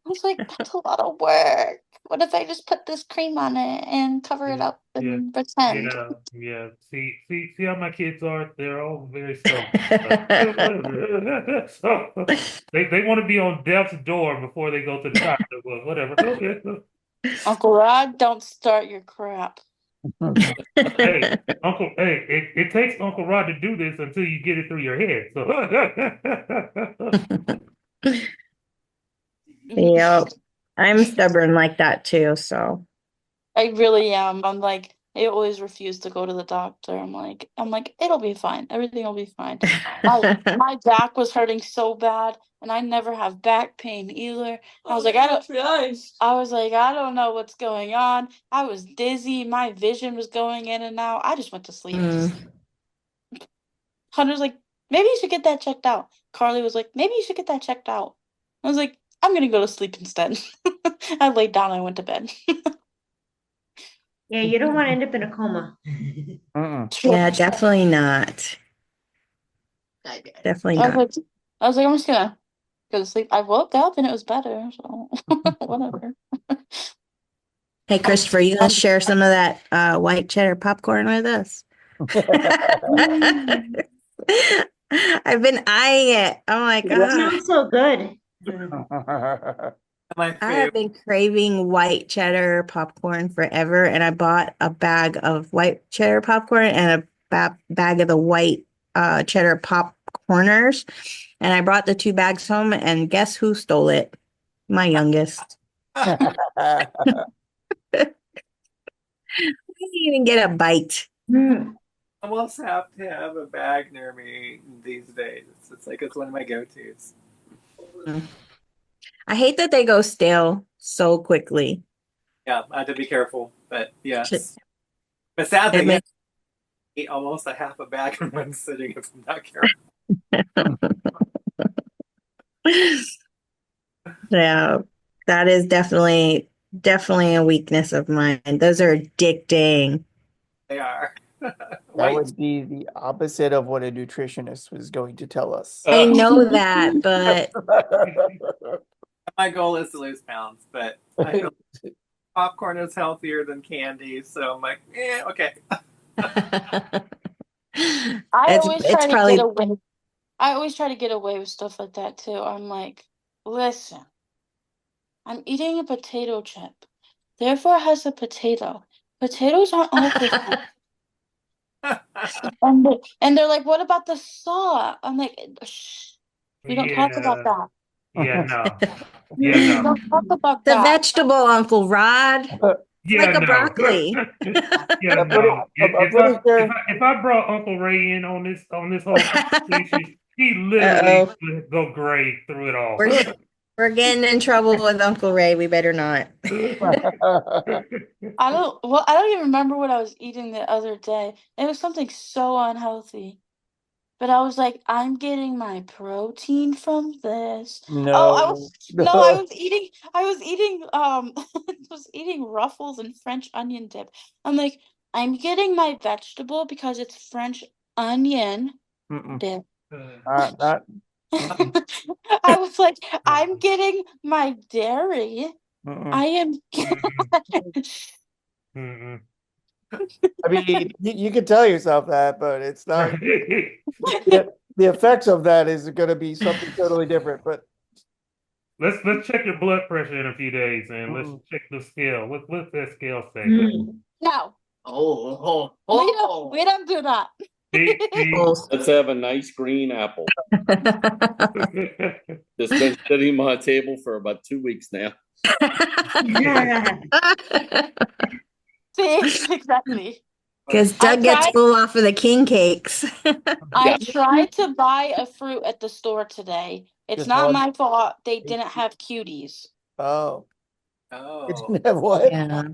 I was like, that's a lot of work. What if I just put this cream on it and cover it yeah, up yeah, and pretend? yeah. See how my kids are. They're all very selfish. So they want to be on death's door before they go to the doctor. Well, whatever. Okay. Uncle Rod, don't start your crap. Hey, it takes Uncle Rod to do this until you get it through your head. So Yep. I'm stubborn like that too, so. I really am. I'm like, I always refuse to go to the doctor. I'm like, it'll be fine. Everything will be fine. My back was hurting so bad, and I never have back pain either. I was like, I don't know what's going on. I was dizzy. My vision was going in and out. I just went to sleep. Hunter's like, maybe you should get that checked out. Carly was like, maybe you should get that checked out. I was like, I'm gonna go to sleep instead. I laid down. I went to bed. Yeah, you don't want to end up in a coma. Yeah, definitely not. Definitely I was not. like, I'm just gonna go to sleep. I woke up and it was better, so whatever. Hey, Christopher, you gonna share some of that white cheddar popcorn with us? I've been eyeing it. Oh my It God. sounds so good. My I favorite. have been craving white cheddar popcorn forever, and I bought a bag of white cheddar popcorn and a bag of the white cheddar popcorners. And I brought the 2 bags home, and guess who stole it? My youngest. I didn't even get a bite. I almost have to have a bag near me these days. It's like it's one of my go-tos. I hate that they go stale so quickly. Yeah, I have to be careful, but yes. Should- But sad It thing, I makes eat almost a half a bag in one sitting if I'm not careful. Yeah, that is definitely a weakness of mine. Those are addicting. They are. That White. would be the opposite of what a nutritionist was going to tell us. I know that, but My goal is to lose pounds, but I feel popcorn is healthier than candy, so I'm like, okay. it's probably I always try to get away with stuff like that too. I'm like, listen, I'm eating a potato chip, therefore it has a potato. Potatoes aren't all the and they're like, what about the saw? I'm like, shh, we don't talk about that. Yeah, no. We Yeah, no. don't talk about the that. vegetable, Uncle Rod. Yeah, like a no. broccoli. Yeah, I'm pretty- no. I'm pretty sure- If I brought Uncle Ray in on this whole conversation, he literally would go gray through it all. We're getting in trouble with Uncle Ray. We better not. I don't even remember what I was eating the other day. It was something so unhealthy. But I was like, I'm getting my protein from this. I was eating I was eating Ruffles and French onion dip. I'm like, I'm getting my vegetable because it's French onion dip. Not I was like, I'm getting my dairy. I am I mean, you can tell yourself that, but it's not. The effects of that is going to be something totally different. But let's check your blood pressure in a few days, and let's check the scale. What's that scale say? No. We don't do that. See? Let's have a nice green apple. It's been sitting on my table for about 2 weeks now. See, exactly. Because Doug gets full off of the king cakes. I tried to buy a fruit at the store today. It's Just not one? my fault they didn't have cuties. Oh, Oh. it didn't have what? Yeah.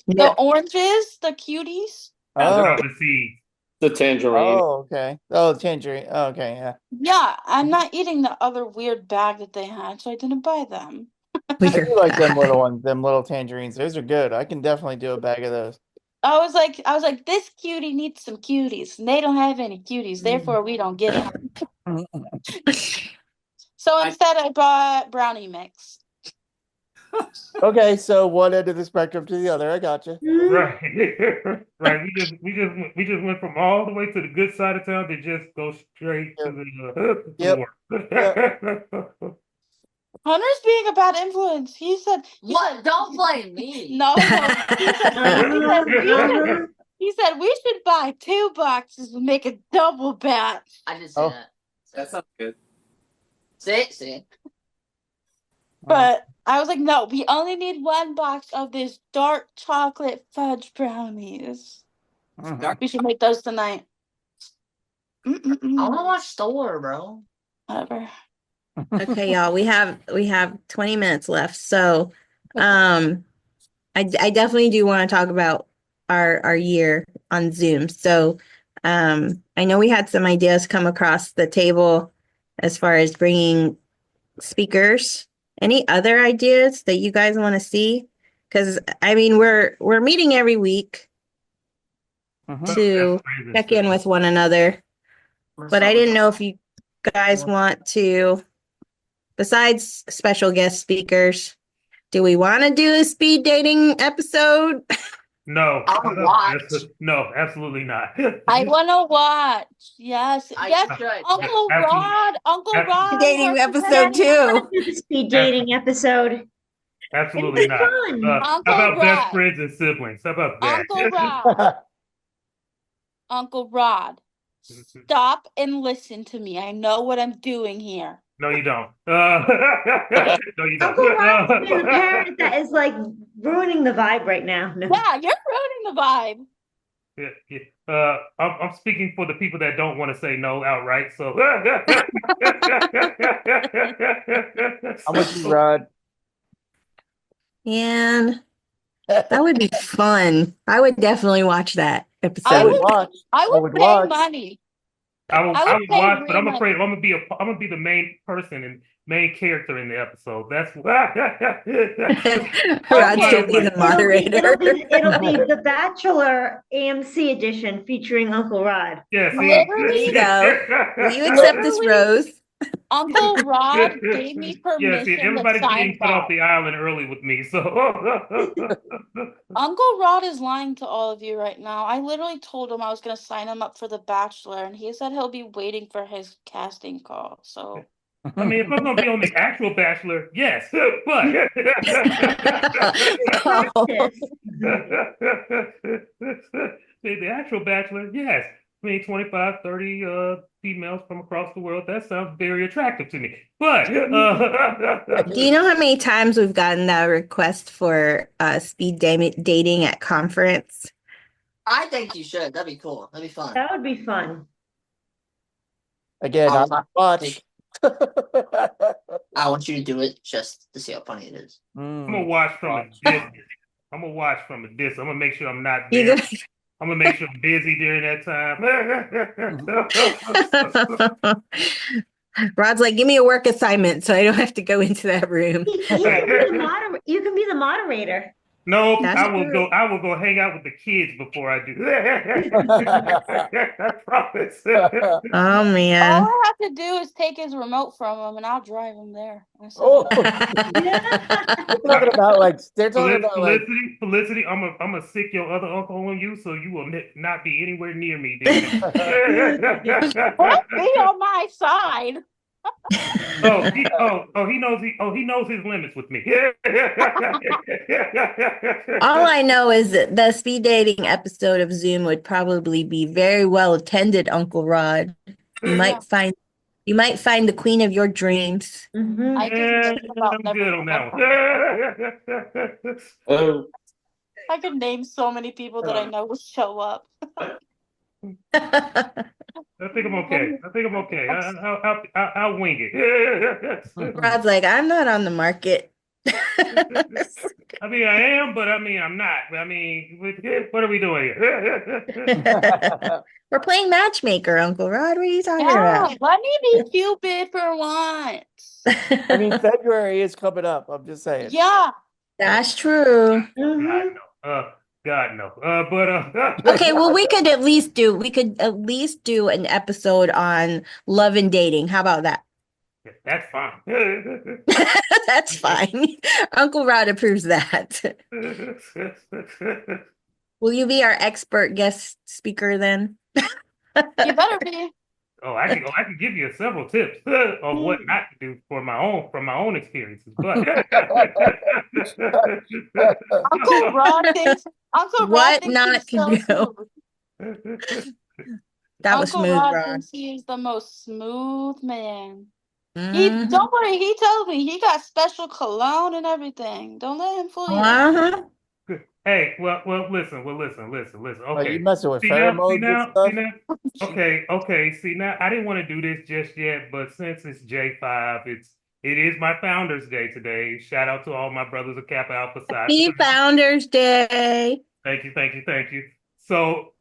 The oranges, the cuties. Oh, the seeds. The tangerine. Oh, okay. Oh, tangerine. Okay, yeah. Yeah, I'm not eating the other weird bag that they had, so I didn't buy them. I do like them little ones, them little tangerines. Those are good. I can definitely do a bag of those. I was like, this cutie needs some cuties, and they don't have any cuties, therefore we don't get them. So instead, I bought brownie mix. Okay, so one end of the spectrum to the other. I got you. Right. Right. We just went from all the way to the good side of town to just go straight to the Yep. work. Hunter's being a bad influence. He said, What? Don't blame me. no. He said we should buy 2 boxes and make a double batch. I did say Oh. that. That sounds good. See? But I was like, no, we only need 1 box of this dark chocolate fudge brownies. Mhm. We should make those tonight. I want to watch Thor, bro. Whatever. Okay, y'all, we have 20 minutes left. So I definitely do want to talk about our year on Zoom. So I know we had some ideas come across the table as far as bringing speakers. Any other ideas that you guys want to see? Because I mean, we're meeting every week Mhm. to check in with one another. But I didn't know if you guys want to, besides special guest speakers, do we want to do a speed dating episode? No. I would watch. No, absolutely not. I want to watch. Yes. Yes. should. Uncle Absolutely. Rod. Uncle Rod. Dating works with episode Daddy. I want too. to do the speed dating episode. Absolutely It'll be not. fun. How Uncle about best Rod. friends and siblings? How about that? Uncle Rod. Uncle Rod. Stop and listen to me. I know what I'm doing here. No, you don't. No, you don't. Uncle Rod's being the parent that is like ruining the vibe right now. No. Yeah, you're ruining the vibe. Yeah. I'm speaking for the people that don't want to say no outright. So I'm with you, Rod. And that would be fun. I would definitely watch that I episode. would watch. I would pay watch. money. I I would would pay watch, but real I'm money. afraid I'm gonna be the main person and main character in the episode. That's Rod's gonna be the moderator. It'll be the Bachelor AMC edition featuring Uncle Rod. Yeah, see, Literally, you go. Will you accept this rose? Uncle Rod gave me Yeah, see, permission to everybody's getting sign put off that. the island early with me, so Uncle Rod is lying to all of you right now. I literally told him I was going to sign him up for The Bachelor, and he said he'll be waiting for his casting call. So, I mean, if I'm gonna be on the actual Bachelor, yes, but the actual Bachelor, yes. I mean, 25, 30 females from across the world. That sounds very attractive to me. But Do you know how many times we've gotten that request for speed dating at conference? I think you should. That'd be cool. That'd be fun. That would be fun. Again, I I was- watch. I want you to do it just to see how funny it is. I'm gonna watch from a distance. I'm gonna watch from a distance. I'm gonna make sure I'm not You there. go- I'm gonna make sure I'm busy during that time. Rod's like, give me a work assignment so I don't have to go into that room. You can be the moderator. No, That's I will true. go hang out with the kids before I do. I promise. Oh man. all I have to do is take his remote from him, and I'll drive him there. That's it. Oh, they're talking about like Felicity, I'm gonna sick your other uncle on you, so you will not be anywhere near me. Dude. Don't be on my side. He knows his limits with me. All I know is that the speed dating episode of Zoom would probably be very well attended, Uncle Rod. You might find the queen of your dreams. Mhm. I just think about I'm good on that one. Oh, I could name so many people that I know will show up. I think I'm okay. I'll wing it. Rod's like, I'm not on the market. I mean, I am, but I mean, I'm not. I mean, what are we doing here? We're playing matchmaker, Uncle Rod. What are you talking Yeah, about? let me be Cupid for once. I mean, February is coming up. I'm just saying. Yeah. That's true. God no. God no. Okay, well, we could at least do an episode on love and dating. How about that? That's fine. That's fine. Uncle Rod approves that. Will you be our expert guest speaker then? You better be. I can give you several tips of what not to do from my own experiences. But Uncle Rod thinks What he's not to so do? smooth. That was Uncle smooth, Rod Rod. thinks he is the most smooth man. Mhm. Don't worry, he told me he got special cologne and everything. Don't let him fool you. Uh-huh. hey, well, listen. Are you Okay, messing with see now. stuff? Okay. See now, I didn't want to do this just yet, but since it's J5, it is my Founders Day today. Shout out to all my brothers of Kappa Alpha Psi. Happy Founders Day. Thank you. So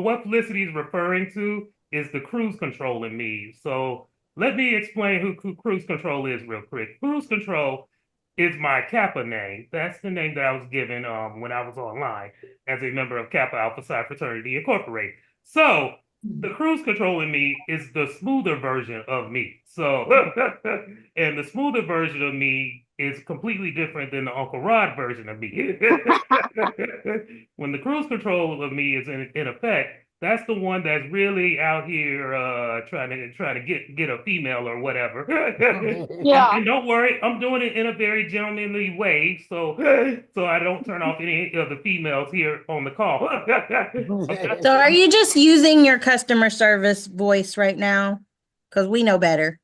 what Felicity is referring to is the cruise control in me. So let me explain who cruise control is real quick. Cruise control is my Kappa name. That's the name that I was given when I was online as a member of Kappa Alpha Psi Fraternity Incorporated. So the cruise control in me is the smoother version of me. So and the smoother version of me is completely different than the Uncle Rod version of me. When the cruise control of me is in effect, that's the one that's really out here trying to get a female or whatever. Yeah. And don't worry, I'm doing it in a very gentlemanly way, so I don't turn off any of the females here on the call. So are you just using your customer service voice right now? Because we know better.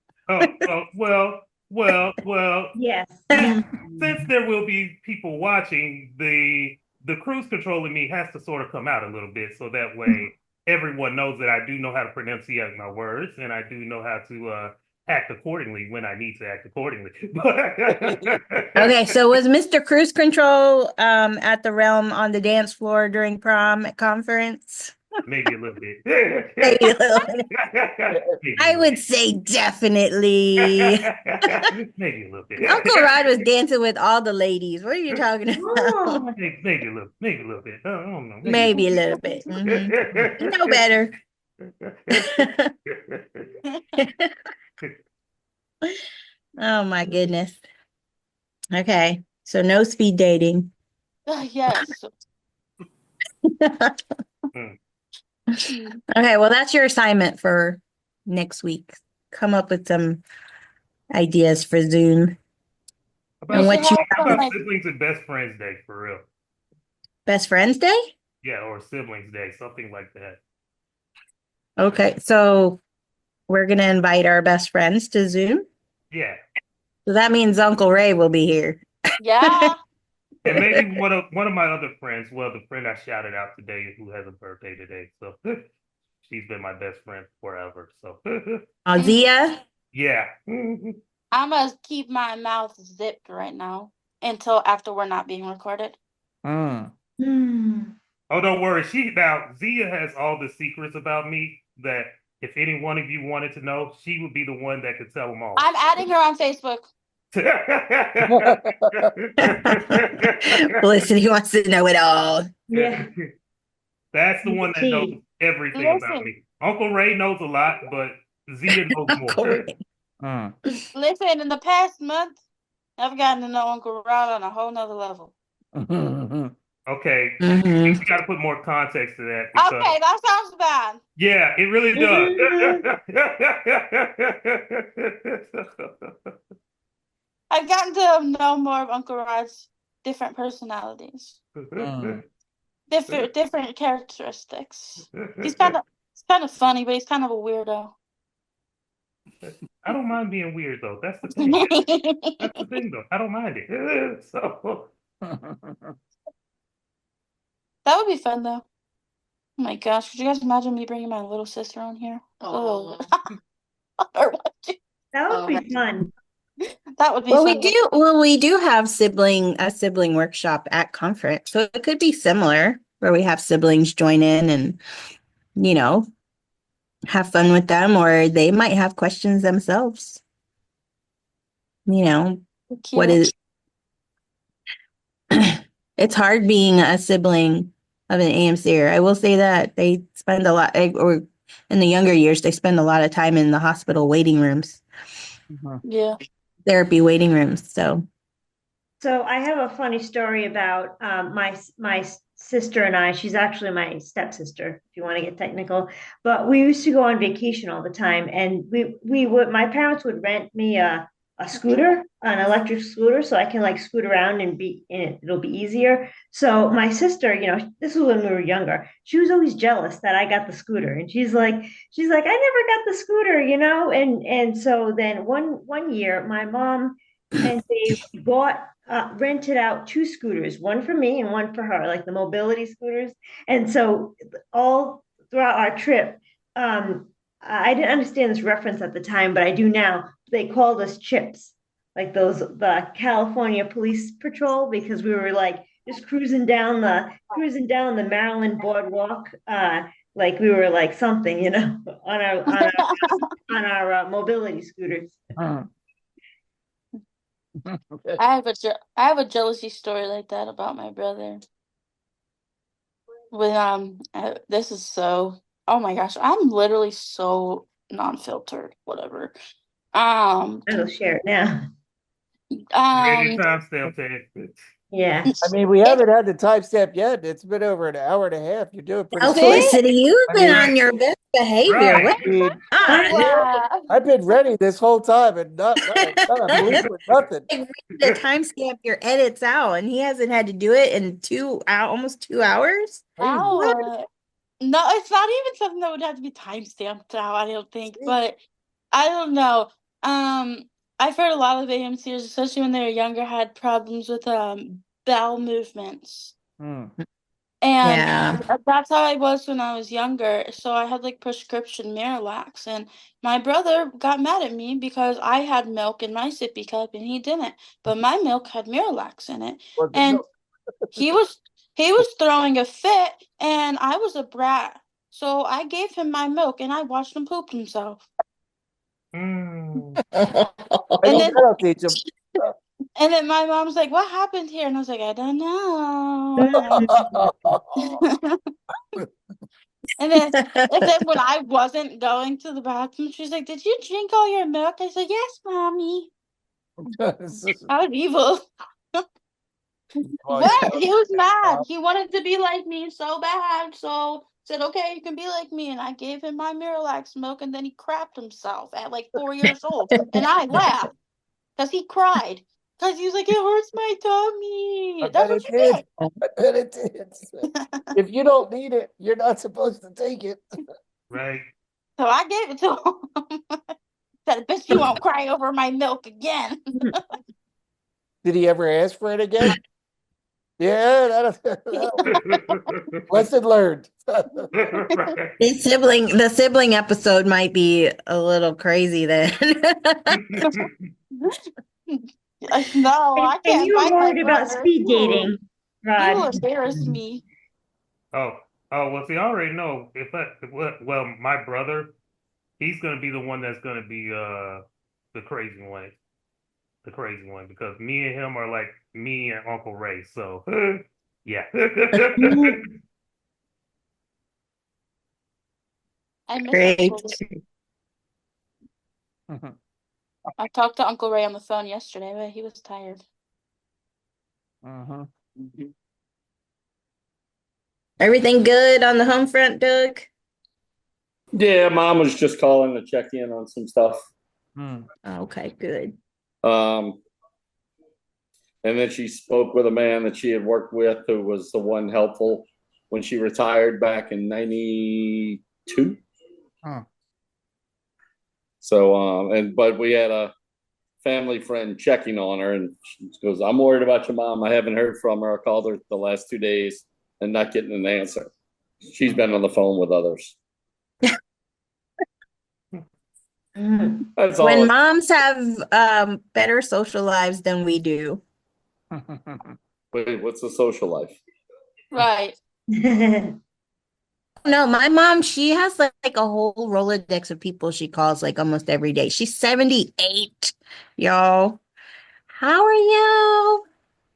Well. Yes. Since there will be people watching, the cruise control in me has to sort of come out a little bit, so that way everyone knows that I do know how to pronunciate my words and I do know how to act accordingly when I need to act accordingly. Okay, so was Mr. Cruise Control at the Realm on the dance floor during prom conference? Maybe a little bit. Maybe a little bit. I would say definitely. Maybe a little bit. Uncle Rod was dancing with all the ladies. What are you talking about? Maybe a little bit. I don't know. Maybe a little bit. Mhm. You know better. Oh my goodness. Okay, so no speed dating. Yes. Okay, well, that's your assignment for next week. Come up with some ideas for Zoom. And what you How about Siblings and Best Friends Day for real? Best Friends Day? Yeah, or Siblings Day, something like that. Okay, so we're gonna invite our best friends to Zoom. Yeah. So that means Uncle Ray will be here. Yeah. And maybe one of my other friends, well, the friend I shouted out today who has a birthday today. So she's been my best friend forever. So Zia? Yeah. I'm gonna keep my mouth zipped right now until after we're not being recorded. Oh, don't worry. Zia has all the secrets about me that if any one of you wanted to know, she would be the one that could tell them all. I'm adding her on Facebook. Felicity wants to know it all. Yeah. That's the one that knows everything about me. Uncle Ray knows a lot, but Zia knows more. Listen, in the past month, I've gotten to know Uncle Rod on a whole nother level. Okay, you got to put more context to that. Because, okay, that sounds bad. Yeah, it really does. I've gotten to know more of Uncle Rod's different personalities, different characteristics. He's kind of funny, but he's kind of a weirdo. I don't mind being weird though. That's the thing. That's the thing though. I don't mind it. So that would be fun though. Oh my gosh, could you guys imagine me bringing my little sister on here? Oh. That would be fun. That That would be Well, fun. we do have a sibling workshop at a sibling workshop at conference. So it could be similar where we have siblings join in and, you know, have fun with them, or they might have questions themselves. You know, what Cute. is it's hard being a sibling of an AMCer. I will say that they spend a lot, or in the younger years, they spend a lot of time in the hospital waiting rooms, Yeah. therapy waiting rooms. So, I have a funny story about my sister and I. She's actually my stepsister, if you want to get technical. But we used to go on vacation all the time, and we would my parents would rent me a scooter, an electric scooter, so I can like scoot around and be in it. It'll be easier. So my sister, this was when we were younger. She was always jealous that I got the scooter, and she's like, I never got the scooter, and so then one year, my mom and they rented out two scooters, one for me and one for her, like the mobility scooters. And so all throughout our trip, I didn't understand this reference at the time, but I do now. They called us chips, like the California Police Patrol, because we were like just cruising down the Maryland boardwalk, like we were like something, on our mobility scooters. I have a jealousy story like that about my brother. When this is so, oh my gosh, I'm literally so non-filtered, whatever. I'll share it now. Ready Um, timestamp that. Yeah. I mean, we haven't had the timestamp yet. It's been over an hour and a half. You're doing pretty oh, good. Felicity, you've I been mean, on your best behavior. Right. What I mean, yeah. I've been ready this whole time and not a bleep or nothing. like ready to timestamp your edits out, and he hasn't had to do it in almost 2 hours. Crazy. Ow. No, it's not even something that would have to be timestamped out, I don't think. But I don't know. I've heard a lot of AMCers, especially when they were younger, had problems with bowel movements. Hmm. And Yeah. that's how I was when I was younger. So I had like prescription Miralax, and my brother got mad at me because I had milk in my sippy cup and he didn't. But my milk had Miralax in it. Was it And milk? he was throwing a fit, and I was a brat. So I gave him my milk and I watched him poop himself. Mm. And then That'll teach him. and then my mom's like, "What happened here?" And I was like, "I don't know." And then when I wasn't going to the bathroom, she's like, "Did you drink all your milk?" I said, "Yes, mommy." I was evil. What? He was mad. He wanted to be like me so bad. So said, "Okay, you can be like me." And I gave him my Miralax milk, and then he crapped himself at like 4 years old. And I laughed because he cried. Because he was like, "It hurts my tummy." That's what you did. I bet it did. If you don't need it, you're not supposed to take it. Right. So I gave it to him. Said, "Bitch, you won't cry over my milk again." Did he ever ask for it again? Yeah, lesson learned. Right. The sibling episode might be a little crazy then. No, I And can't you were find my worried about brother. speed dating, He will Rod. embarrass me. Oh, well, see, I already know well, my brother, he's gonna be the one that's gonna be the crazy one. The crazy one, because me and him are like me and Uncle Ray. So yeah. I miss Great. Uncle Ray. I talked to Uncle Ray on the phone yesterday, but he was tired. Everything good on the home front, Doug? Yeah, mom was just calling to check in on some stuff. Okay, good. And then she spoke with a man that she had worked with who was the one helpful when she retired back in 92. So, but we had a family friend checking on her, and she goes, "I'm worried about your mom. I haven't heard from her. I called her the last 2 days and not getting an answer. She's been on the phone with others." That's all. When moms have better social lives than we do. Wait, what's the social life? Right. No, my mom, she has like a whole Rolodex of people she calls like almost every day. She's 78, y'all. How are you?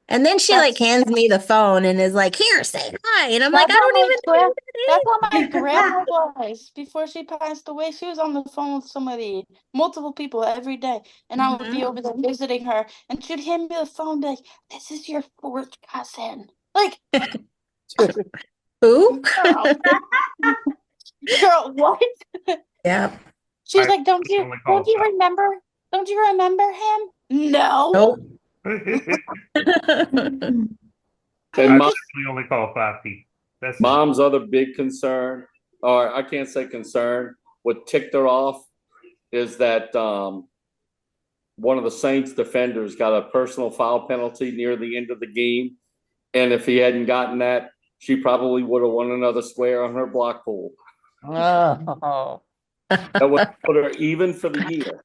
And then she like That's hands me the phone and is like, here, say hi. And I'm like, that's I how don't my even know grand who that's that how my grandma was before she passed away. She was on the phone with somebody, multiple people every day, and I would be over there visiting her, and she'd hand me the phone, and be like, "This is your fourth cousin." Like, is. Who? girl, girl, what? Yeah. She's like, "Don't We you only don't call you remember? Don't you remember him?" No. Nope. And I'm mom, just we only call 5 people. That's it. mom's other big concern, or I can't say concern, what ticked her off is that one of the Saints defenders got a personal foul penalty near the end of the game. And if he hadn't gotten that, she probably would have won another square on her block pool. Oh. That would put her even for the year.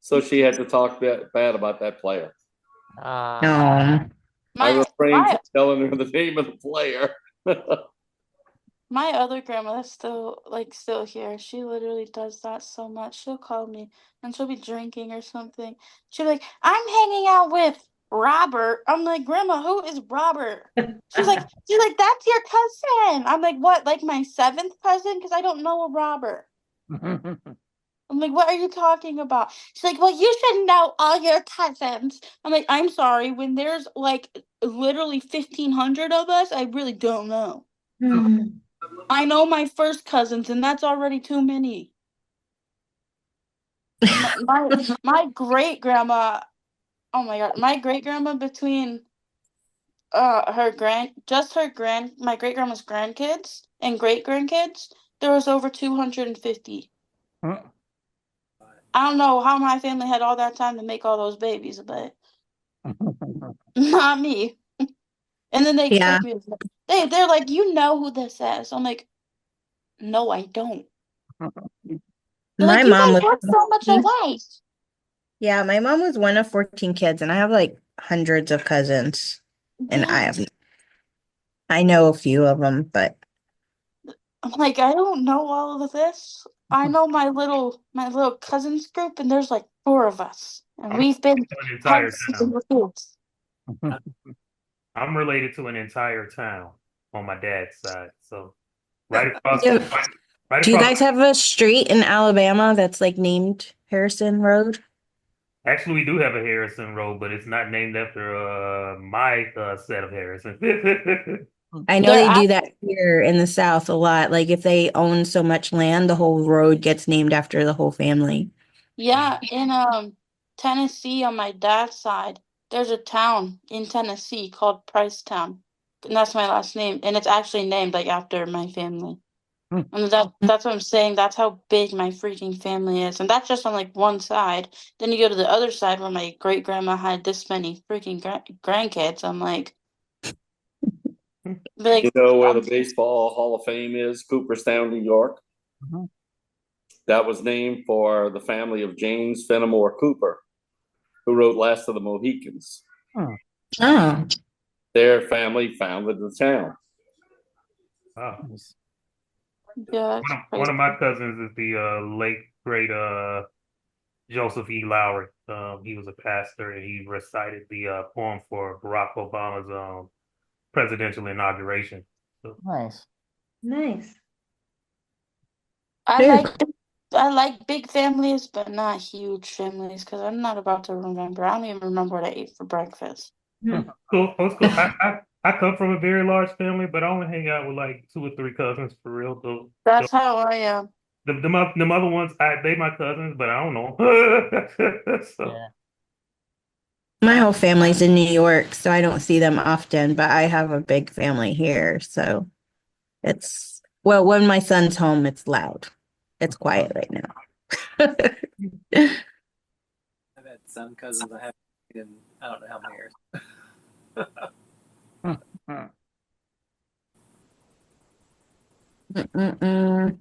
So she had to talk bad about that player. No. I my refrained my from telling her the name of the player. my other grandma that's still here. She literally does that so much. She'll call me and she'll be drinking or something. She'll be like, "I'm hanging out with Robert." I'm like, "Grandma, who is Robert?" She's like, "That's your cousin." I'm like, "What? Like my seventh cousin? Because I don't know a Robert." I'm like, "What are you talking about?" She's like, "Well, you should know all your cousins." I'm like, "I'm sorry. When there's like literally 1,500 of us, I really don't know. I know my first cousins, and that's already too many." My great grandma, oh my god, my great grandma between my great grandma's grandkids and great grandkids, there was over 250. I don't know how my family had all that time to make all those babies, but not me. And then they Yeah. expect me to, they're like, "You know who this is." I'm like, "No, I don't." They're My like, "You mom guys was look so much alike." Yeah, my mom was one of 14 kids, and I have like hundreds of cousins, and Yeah. I know a few of them, but I'm like, I don't know all of this. I know my little cousins group, and there's like four of us, and I'm we've been an entire house town. kids. I'm related to an entire town on my dad's side. So right across, do, right do you across. guys have a street in Alabama that's like named Harrison Road? Actually, we do have a Harrison Road, but it's not named after my set of Harrison. I know They're they do at that here in the South a lot. Like if they own so much land, the whole road gets named after the whole family. Yeah, in Tennessee on my dad's side. There's a town in Tennessee called Pricetown, and that's my last name, and it's actually named like after my family. And that's what I'm saying. That's how big my freaking family is. And that's just on like one side. Then you go to the other side where my great grandma had this many freaking grandkids. I'm like, You know where the Baseball Hall of Fame is? Cooperstown, New York. That was named for the family of James Fenimore Cooper, who wrote Last of the Mohicans. Oh, Their family founded the town. Wow. yeah, it's One crazy. of my cousins is the late great Joseph E. Lowry. He was a pastor and he recited the poem for Barack Obama's presidential inauguration. So, Nice. Nice. I very like I like big families, but not huge families because I'm not about to remember. I don't even remember what I ate for breakfast. cool. That's cool. I come from a very large family, but I only hang out with like 2 or 3 cousins for real. So That's how I am. the other ones, they my cousins, but I don't know. So Yeah. My whole family's in New York, so I don't see them often, but I have a big family here. So it's, well, when my son's home, it's loud. It's quiet right now. I've had some cousins I haven't seen in I don't know how many years. Mm-mm-mm.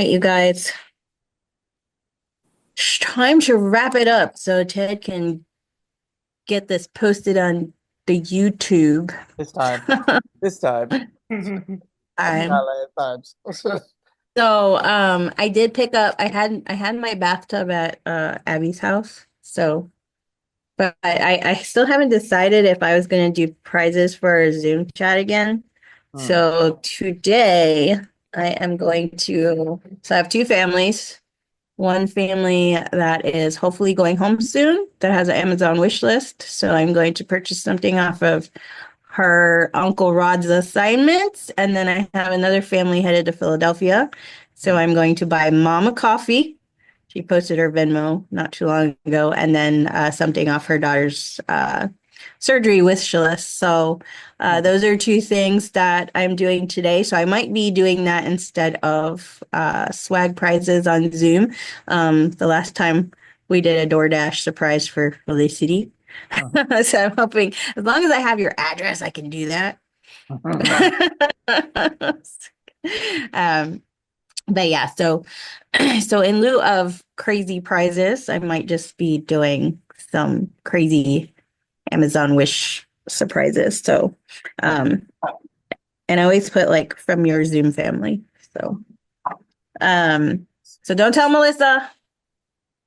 right, you guys. It's time to wrap it up so Ted can get this posted on the YouTube. This time. This time. Not last times. So I did pick up I had my bathtub at Abby's house. So but I still haven't decided if I was gonna do prizes for a Zoom chat again. So today I am going to I have two families. One family that is hopefully going home soon that has an Amazon wish list. So I'm going to purchase something off of her Uncle Rod's assignments. And then I have another family headed to Philadelphia. So I'm going to buy mom a coffee. She posted her Venmo not too long ago, and then something off her daughter's surgery wish list. So those are two things that I'm doing today. So I might be doing that instead of swag prizes on Zoom. The last time we did a DoorDash surprise for Felicity. So I'm hoping as long as I have your address, I can do that. But yeah, so in lieu of crazy prizes, I might just be doing some crazy Amazon wish surprises. So and I always put like from your Zoom family. So so don't tell Melissa.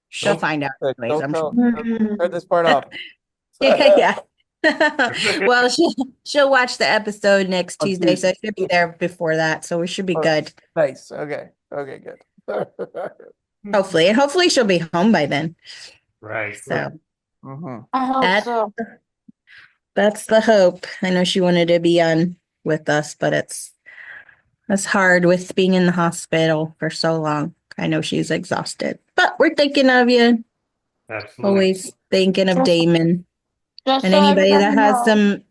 She'll find out. Anyways, I'm sure. Turn this part off. Yeah. Well, she'll watch the episode next Tuesday, so I should be there before that. So we should be good. Nice. Okay. Okay, good. Hopefully she'll be home by then. Right. So I hope so. That's the hope. I know she wanted to be on with us, but it's hard with being in the hospital for so long. I know she's exhausted, but we're thinking of you. Absolutely. Always thinking of Damon. Just And so anybody that everybody has knows. some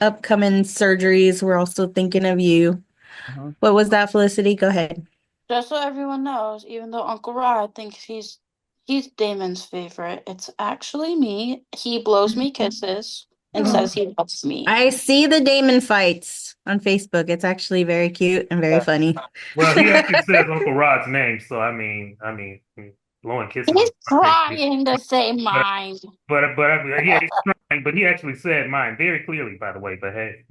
upcoming surgeries, we're also thinking of you. What was that, Felicity? Go ahead. Just so everyone knows, even though Uncle Rod thinks he's Damon's favorite, it's actually me. He blows me kisses and says he loves me. I see the Damon fights on Facebook. It's actually very cute and very funny. Well, he actually says Uncle Rod's name, so I mean, blowing kisses. He's trying to say mine. But I mean, yeah, he's trying, but he actually said mine very clearly, by the way. But hey,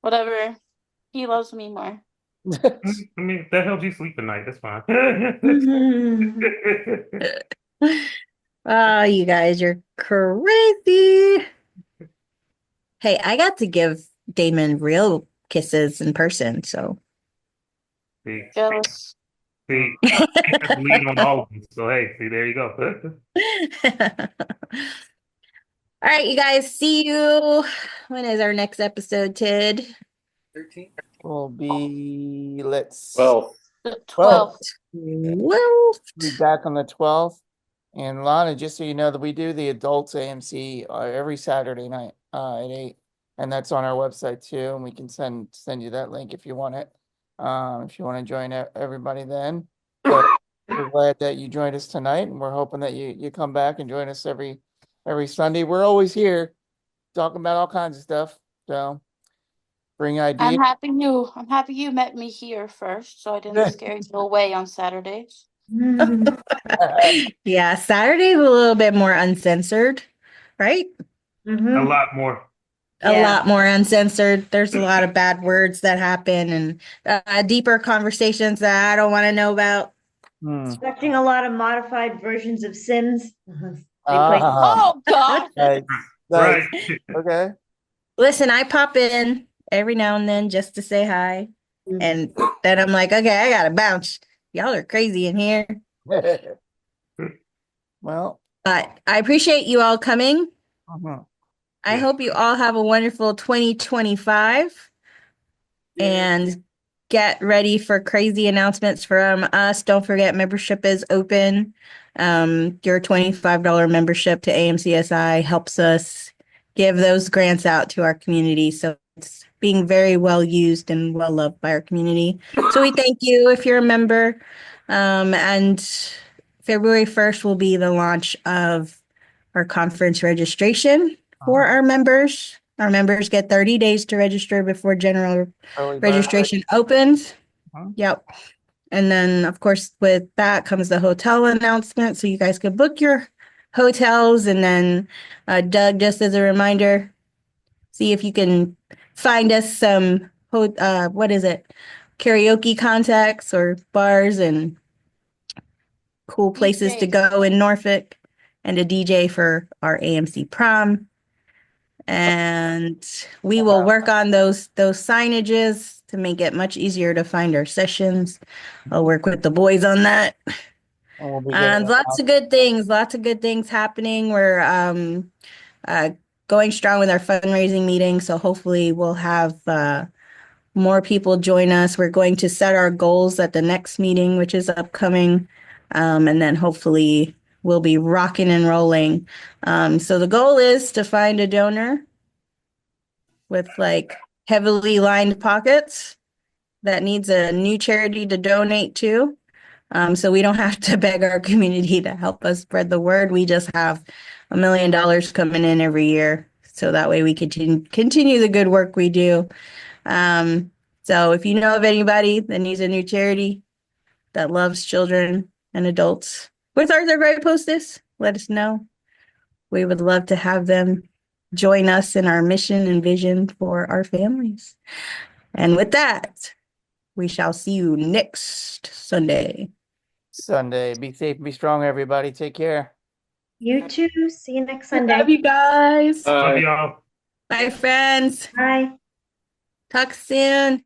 Whatever. He loves me more. I mean, that helps you sleep at night. That's fine. Oh, you guys are crazy. Hey, I got to give Damon real kisses in person, so. Jealous. See, he has to lead on all of them. So hey, see, there you go. All right, you guys, see you. When is our next episode, Ted? 13. Will be The 12th. 12th. Be back on the 12th. And Lana, just so you know that we do the adults AMC every Saturday night at 8. And that's on our website too. And we can send you that link if you want it. If you want to join everybody then. But we're glad that you joined us tonight, and we're hoping that you come back and join us every Sunday. We're always here talking about all kinds of stuff. So bring ideas. I'm happy you met me here first, so I didn't scare you away on Saturdays. Yeah, Saturday's a little bit more uncensored, right? A lot more. A lot more uncensored. There's a lot of bad words that happen and deeper conversations that I don't want to know about. Expecting a lot of modified versions of Sims. Oh God! Right. Okay. Listen, I pop in every now and then just to say hi, and then I'm like, okay, I gotta bounce. Y'all are crazy in here. Well, but I appreciate you all coming. I hope you all have a wonderful 2025 and get ready for crazy announcements from us. Don't forget, membership is open. Your $25 membership to AMCSI helps us give those grants out to our community. So it's being very well used and well loved by our community. So we thank you if you're a member. And February 1st will be the launch of our conference registration for our members. Our members get 30 days to register before general Early bird. registration opens. Mhm. Yep. And then, of course, with that comes the hotel announcement. So you guys could book your hotels. And then, Doug, just as a reminder, see if you can find us some, what is it? Karaoke contacts or bars and cool places to DJs. go in Norfolk, and a DJ for our AMC prom. And we will work on those signages to make it much easier to find our sessions. I'll work with the boys on that. And we'll be And getting lots of good things happening. We're going strong with our fundraising meeting, so hopefully we'll have more people join us. We're going to set our goals at the next meeting, which is upcoming, and then hopefully we'll be rocking and rolling. So the goal is to find a donor with like heavily lined pockets that needs a new charity to donate to. So we don't have to beg our community to help us spread the word. We just have $1 million coming in every year. So that way we continue the good work we do. So if you know of anybody that needs a new charity that loves children and adults with arthritis, let us know. We would love to have them join us in our mission and vision for our families. And with that, we shall see you next Sunday. Sunday. Be safe, be strong, everybody. Take care. You too. See you next I Sunday. love you guys. Love y'all. Bye, friends. Bye. Talk soon.